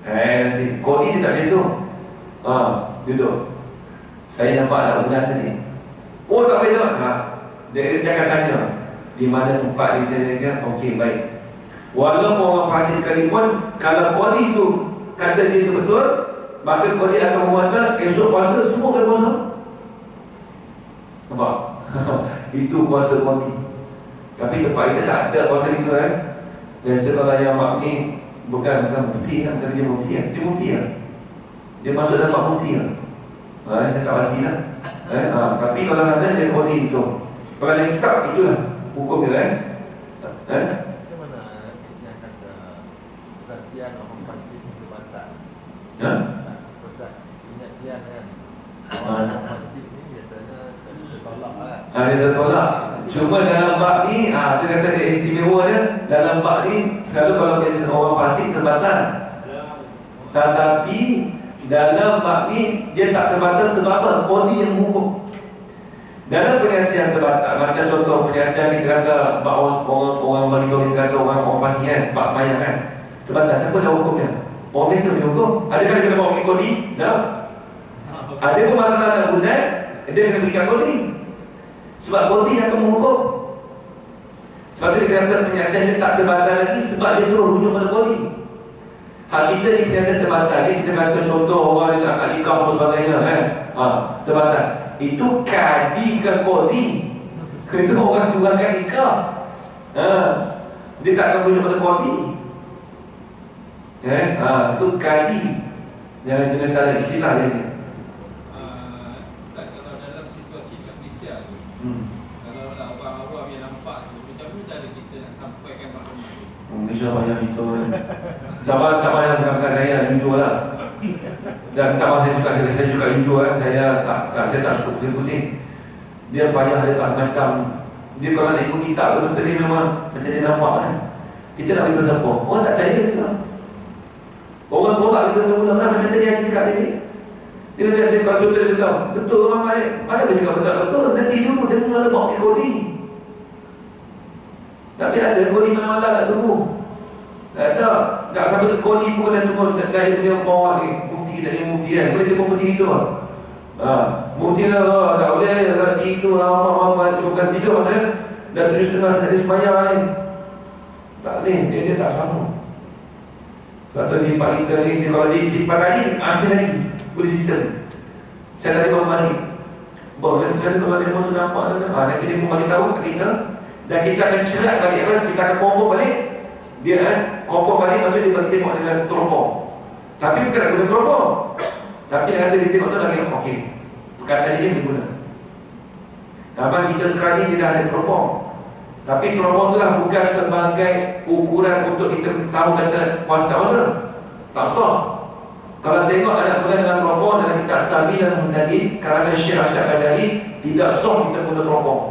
Nanti. Kodi dia tak boleh tu. Duduk. Saya nampak tak bulan tadi. Oh tak boleh jawab. Dia akan tanya di mana tempat dia kata okey baik. Walaupun orang fasik sekalipun, kalau kodi tu kata dia itu betul, maka kodi akan mengatakan esok puasa semua kena puasa. Nampak? Itu kuasa kodi. Tapi tempat kita tak ada kuasa itu Biasa kalau yang mak ni bukan mufti kan, kata dia mufti kan. Dia mufti kan. Dia masuk dalam mufti kan. Saya tak pasti lah. Tapi kalau ada dia kodi itu. Kalau ada kitab itulah hukum dia Macam mana yang kata kesaksian orang fasik itu batal? Penyaksian kan orang fasik ni biasanya tertolak kan? Dia tertolak. Cuma dalam bab ni dia kata dia istimewa dia. Dalam bab ni selalu kalau orang fasik terbatal. Tetapi dalam bab ni dia tak terbatas sebab apa? Kodi yang menghukum. Dalam penyaksian terbatal, macam contoh penyaksian kita kata orang beritahu kita kata orang fasik kan, bab semayang kan, terbatal. Siapa dah hukumnya? Orang biasa boleh hukum. Adakah dia kena bawa pergi kodi? Tak. Ada pun masalah tak guna, dia kena berikan kodi. Sebab kodi akan menghukum. Sebab tu dia kata penyaksian dia tak terbatal lagi sebab dia terus rujuk pada kodi. Hak kita ni penyaksian terbatal ni, kita kata contoh orang dia nak akad nikah dan sebagainya kan, terbatal. Itu kadi ke kodi. Itu orang tu akad nikah. Dia tak akan rujuk pada kodi. Itu kadi. Jangan salah istilah dia ni. Ustaz, kalau dalam situasi kat Malaysia tu, kalau ada orang awam yang nampak tu, macam mana cara kita nak sampaikan maklumat tu? Malaysia banyak itu. Tak payah bukan saya, jujur lah. Dan tak mahu saya juga jujur saya tak cukup pusing. Dia payah dia tak macam dia kalau nak ikut kitab tu betul dia memang macam dia nampak kan. Kita nak beritahu siapa? Orang tak percaya kita. Orang tolak kita mula-mula macam tadi yang kita kata ni. Dia kata kalau contoh dia kata betul orang mana boleh cakap betul. Nanti dulu dengar lebak ke kodi. Tapi ada kodi mana-mana nak tunggu. Tak sampai ke kodi pun dan tunggu dari punya bawah ni. Mufti kita ni mufti kan. Boleh tengok mufti itu lah. Mufti lah tak boleh nanti itu lama-lama cuma bukan tidur maksudnya dah 7:30 saya nak semayang ni. Tak boleh, dia tak sama. Sebab tu di pak kita ni kalau di pak tadi asal lagi boleh sistem. Saya tadi baru balik. Baru macam mana kalau demo tu nampak nanti dia pun bagi tahu kat kita dan kita akan cerat balik kita akan confirm balik. Dia confirm balik maksudnya dia bagi tengok dengan teropong. Tapi bukan nak guna teropong. Tapi dia kata dia tengok tu lagi okey. Perkataan dia boleh guna. Zaman kita sekarang ni dia dah ada teropong. Tapi teropong tu lah bukan sebagai ukuran untuk kita tahu kata puasa tak puasa. Tak sah. Kalau tengok anak bulan dengan teropong dalam kitab Sabil dan Muntadid karangan Syekh Asyad Badari tidak sah kita guna teropong.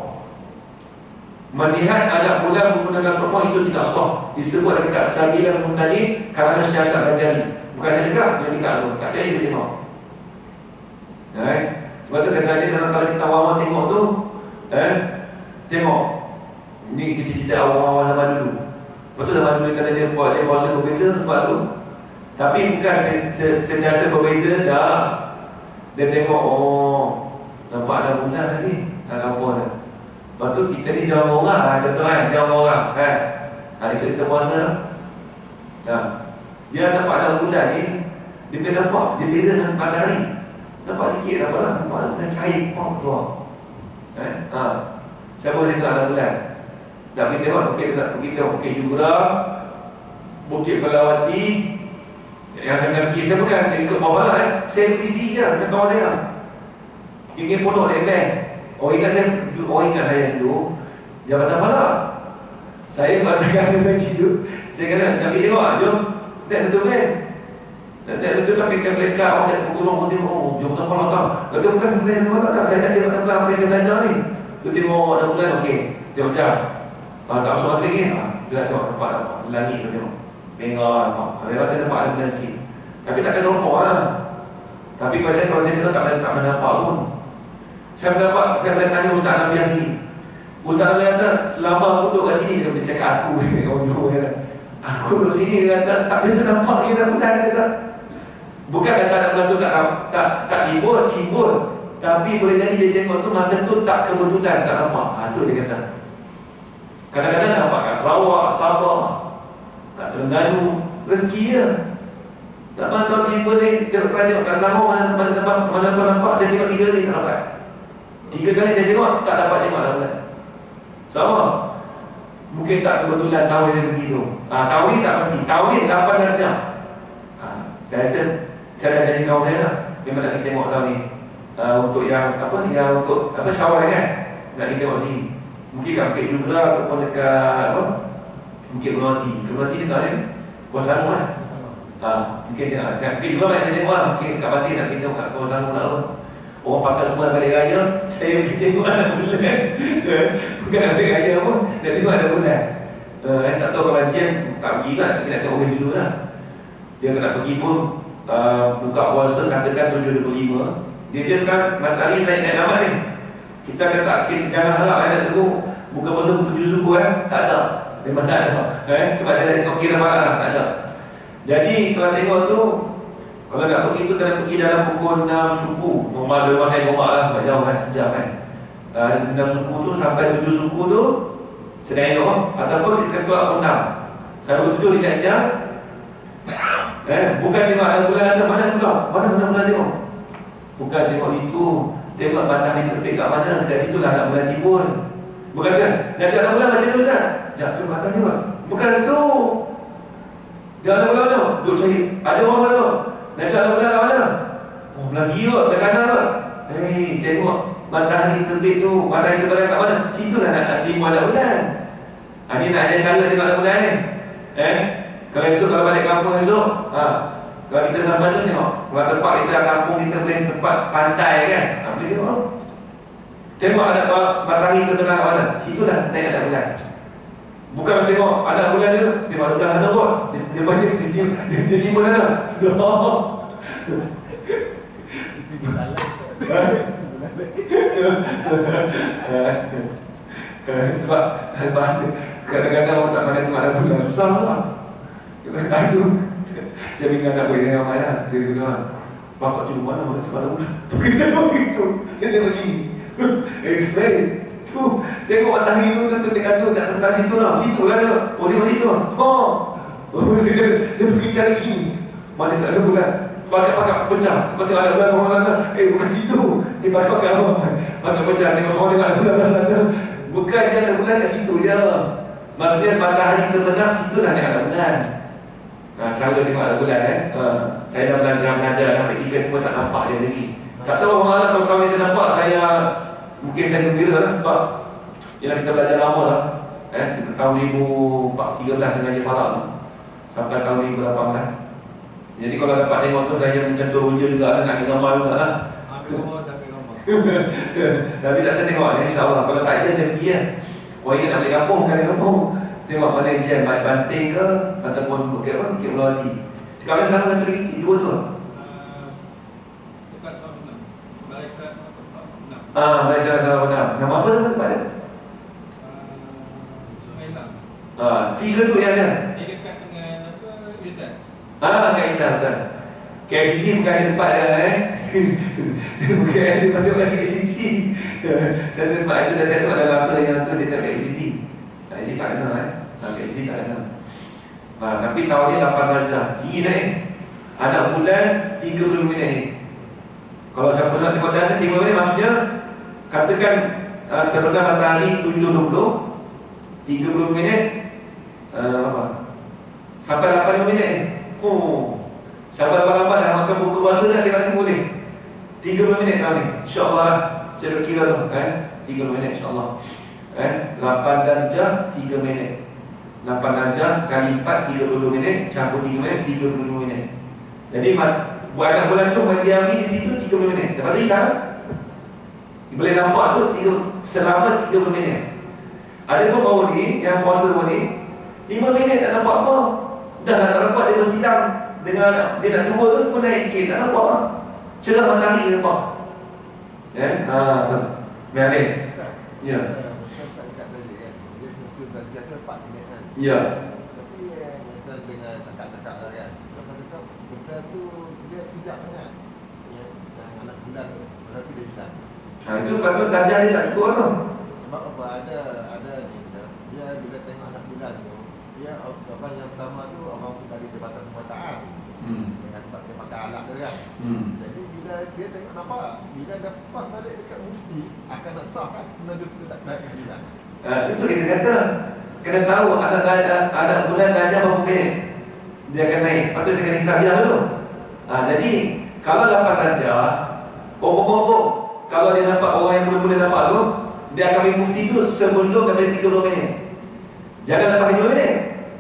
Melihat anak bulan menggunakan teropong itu tidak sah. Disebut dalam kitab Sabil dan Muntadid karangan Syekh Asyad Badari. Bukan hanya dekat, dia dekat tu. Tak percaya dia tengok. Sebab tu kadang-kadang kalau kita awam tengok tu tengok ni kita awam-awam zaman dulu. Lepas tu zaman dulu kata dia puasa berbeza sebab tu. Tapi bukan sentiasa berbeza dah. Dia tengok nampak ada bulan lagi. Apa dah. Lepas tu kita ni jauh orang contoh jauh orang hari esok kita puasa dia nampak ada bulan ni. Dia boleh nampak dia beza dengan matahari. Nampak sikit apa lah. Nampak ada bulan cahaya keluar. Siapa saya tak ada bulan. Tak pergi tengok Bukit dekat pergi tengok Bukit Jugura, Bukit Melawati. Yang saya nak pergi, saya bukan ikut bawah lah saya pergi sendiri je dengan kawan saya. Ingin pondok Lekbeng. Orang ingat saya dulu Jabatan Fala. Saya buat tekan dengan tu. Saya kata nak pergi tengok jom. Naik satu kan. Naik satu tak pergi blackout. Orang kata pukul orang tengok jom tak Fala tak. Kata bukan sebenarnya tak. Saya nak tengok apa yang saya belajar ni. Tu tengok ada bulan okey. Tengok jam. Tak masuk maghrib ni, dia tengok tempat langit tu tengok. Merah nampak. Lewat dia nampak ada bulan sikit. Tapi takkan nampak lah. Tapi pasal kalau saya tengok tak nampak pun. Saya boleh tanya Ustaz Nafiah sini. Ustaz Nafiah kata, selama aku duduk kat sini, dia boleh cakap aku. Aku duduk sini, dia kata, tak bisa nampak dia dah bulan, dia kata. Bukan kata anak bulan tu tak timbul. Tapi boleh jadi dia tengok tu, masa tu tak kebetulan, tak nampak. Itu dia kata. Kadang-kadang nampak kat Sarawak, Sabah, kat Terengganu, rezeki je. Tak mana tahu tiba ni, tengok kat Selangor, mana kau nampak, saya tengok 3 kali tak dapat. 3 kali saya tengok, tak dapat tengok dah bulan. Sama. Mungkin tak kebetulan tahun yang begitu. Tahun ni tak pasti. Tahun ni 8 darjah. Saya rasa saya dah jadi kawan saya lah. Memang nak kita tengok tahun ni. Untuk yang untuk Syawal kan. Nak kita tengok ni. Mungkin kat Bukit Jugera ataupun dekat Bukit Melati. Bukit Melati ni tak ada ni. Kuala Selangor kan. Mungkin Bukit Jugera nak kita tengok lah. Mungkin kat Batin nak kita tengok kat Kuala Selangor tak tahu. Orang pakai semua kali raya, saya pergi tengok ada bulan. Bukan ada raya pun, nak tengok ada bulan. Tak tahu kalau Jen tak pergi kan, tapi nak tengok dulu lah. Dia nak pergi pun buka puasa, katakan 7.25. Dia sekarang matahari naik nama ni. Kita kata jangan harap nak tunggu buka puasa 7 subuh tak ada. Memang tak ada. Sebab saya tengok kira malam tak ada. Jadi kalau tengok tu, kalau nak pergi tu kena pergi dalam pukul 6 subuh. Normal rumah saya normal lah sebab jauh kan, sejam kan. 6 subuh tu sampai 7 subuh tu sedang elok. Ataupun kita ketua pukul 6 sampai 7 dia jam. Bukan tengok ada bulan ada mana pula. Mana bulan tengok. Bukan tengok itu. Tengok matahari terbit kat mana. Kat situ lah ada bulan timbul. Bukan kan? Nanti ada bulan macam tu Ustaz. Sekejap tu matahari tengok. Bukan tu. Jangan ada bulan tu. Duk cari. Ada orang mana tu? Nanti ada bulan kat mana? Oh, belah kira, belah kanan ke? Tengok matahari terbit tu, matahari terbit kat mana? Situ lah nak timbul ada bulan. Ini nak ajar cara tengok ada bulan ni. Kalau esok, kalau balik kampung esok, kalau kita sampai tu tengok. Kalau tempat kita kampung, kita boleh tempat pantai kan? Boleh tengok. Tengok ada matahari terbit kat mana? Situ lah tengok ada bulan. Bukan tengok ada bulan tu, tengok ada bulan ada kot. Dia banyak dia timbul ada. Sebab kadang-kadang orang tak pandai tengok ada bulan, susah lah. Aduh, saya bingung nak boleh tengok mana. Dia kata, bapak tu mana sebab ada bulan. Kita begitu, dia tengok sini. Tu, tengok matahari tu dekat tu, tak terkenal situ lah. Situ lah dia. Oh, tengok situ lah. Dia pergi cari sini. Mana tak ada bulan. Pakai pecah. Kau tengok ada bulan sama sana. Bukan situ. Dia pakai apa? Pakai pecah. Tengok semua tengok ada bulan sana. Bukan dia ada bulan kat situ je. Maksudnya matahari terbenam, situ lah dia ada bulan. Cara tengok ada bulan saya dah belajar sampai 3 pun tak nampak dia lagi. Tak tahu orang lah kalau tahun ni saya nampak, mungkin saya gembira lah sebab ialah kita belajar lama lah. Tahun 2013 dengan Haji Farah tu sampai tahun 2018. Jadi kalau dapat tengok tu saya macam teruja juga lah, nak gambar juga lah. Tapi tak tengok ni insyaAllah. Kalau tak je saya pergi lah. Orang ingat nak balik kampung, kan kampung. Tengok mana jam, Banting ke ataupun Bukit Melati. Sekarang sana satu lagi, 2 tu. Dekat Sabunam. Balai Serat Sabunam. Balai Serat Sabunam. Nama apa nama tempat dia? Sungai Lam. 3 tu yang ada. Dia dekat dengan Ildas. Kat Ildas betul. KCC bukan ada tempat dia bukan ada tempat lagi KCC. Saya sebab itu dah saya tu ada dalam tu yang tu dia tak KCC. KCC tak kenal KCC tak kenal. Tapi tahun ni 8 darjah. Tinggi naik. Ada bulan 30 minit ni. Kalau siapa nak tengok data 30 minit maksudnya katakan terbenam matahari 7.20 30 minit sampai 80 minit ni. Sampai lambat-lambat dah makan buka puasa dah dia kata boleh 30 minit tahun ni InsyaAllah lah. Saya kira tu 30 minit insyaAllah 8 darjah 3 minit 8 darjah kali 4 30 minit campur 3 minit 30 minit. Jadi buat anak bulan tu mendiami di situ 30 minit. Dapat hilang boleh nampak tu selama 30 minit. Ada pun baru ni, yang puasa baru ni 5 minit tak nampak apa. Dah tak nampak dia bersilang dengan dia nak turun tu pun naik sikit, tak nampak lah. Cerah matahari nampak. Biar Ustaz. Ya. Ustaz tak cakap tadi kan. Dia mungkin belajar 4 minit kan. Ya. Tapi macam dengan cakap-cakap lah kan. Lepas cakap benda tu dia sekejap kan. Yang anak bulan tu. Benda tu dia hilang. Itu patut darjah dia tak cukup tu. Sebab apa? Ada ni dia bila tengok anak bulan tu, dia orang yang pertama tu orang mencari jabatan perkataan. Dengan sebab dia pakai alat dia kan. Jadi bila dia tengok nampak, bila dapat balik dekat mufti akan nak sah kan benda tu tak naik hilang. Itu kita kata kena tahu anak bulan darjah berapa minit dia akan naik. Patut saya kena hisabiah dulu. Jadi kalau 8 darjah, confirm kalau dia nampak orang yang boleh nampak tu, dia akan bagi mufti tu sebelum sampai 30 minit. Jangan lepas 30 minit.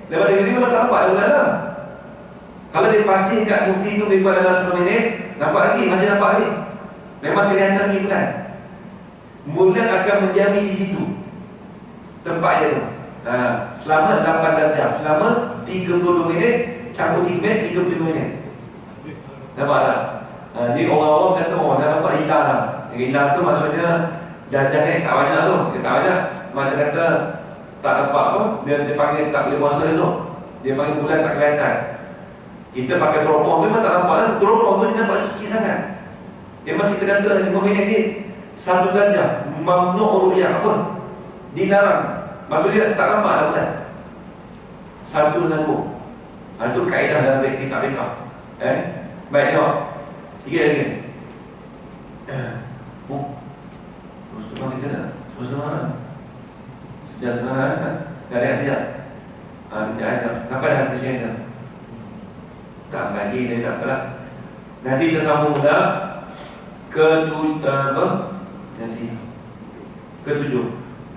Lepas 30 minit memang tak nampak dah bulan lah. Kalau dia pasing kat mufti tu lebih pada 10 minit, nampak lagi, masih nampak lagi. Memang kelihatan lagi bulan. Bulan akan menjadi di situ tempat dia tu. Selama 8 darjah, selama 32 minit, campur 3 minit, 35 minit. Nampak tak? Jadi orang-orang kata, dah nampak hilang dah. Hilang tu maksudnya darjah ni tak banyak tu. Dia tak banyak. Mana kata tak nampak apa, dia panggil tak boleh puasa dia tu. Dia panggil bulan tak kelihatan. Kita pakai teropong tu memang tak nampak lah. Teropong tu dia nampak sikit sangat. Memang kita kata 5 minit ni 1 darjah, mamnu' ru'yah apa? Dilarang. Maksudnya tak nampak dah bulan. 1 lampu. Itu kaedah dalam kitab fiqh. Baik tengok. Sikit lagi. Terus depan kita dah. Terus depan. Sejak depan. Dah ada sejak. Sejak aja. Sampai dah sejak dah. Tak lagi dia tak apalah. Nanti kita sambung pula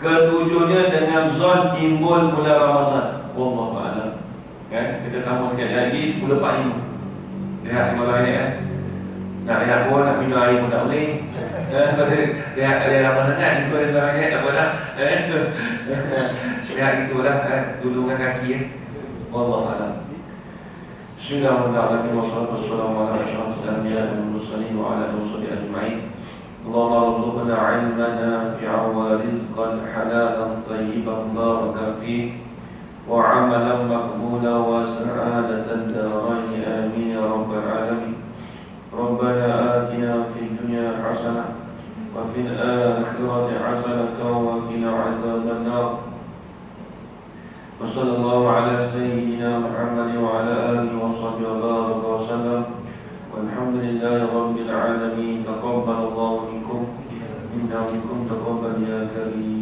ketujuhnya dengan zon timbul bulan Ramadan. Wallahu a'lam. Kita sambung sekali lagi 10.45. Lihat 5 minit kan. Nak lihat pun, nak minum air pun tak boleh. Lihat kalian apa sangat 5 minit tak apa dah. Lihat itulah dudungan kaki. Wallahu a'lam. Bismillahirrahmanirrahim. Wassalamu ala asyrafil anbiya'i wal mursalin wa ala alihi washabbihi ajma'in. Allahumma rzuqna 'ilman nafi'an wa rizqan halalan tayyiban barakan fihi wa 'amalan maqbulan wa sa'adatan darain amin ya rabbal alamin. Rabbana atina fid dunya hasanah wa fil akhirati hasanah wa qina 'adzaban nar. وصلى الله على سيدنا محمد وعلى آله وصحبه وبارك وسلم والحمد لله رب العالمين. تقبل الله منكم إنه منكم تقبل يا كريم.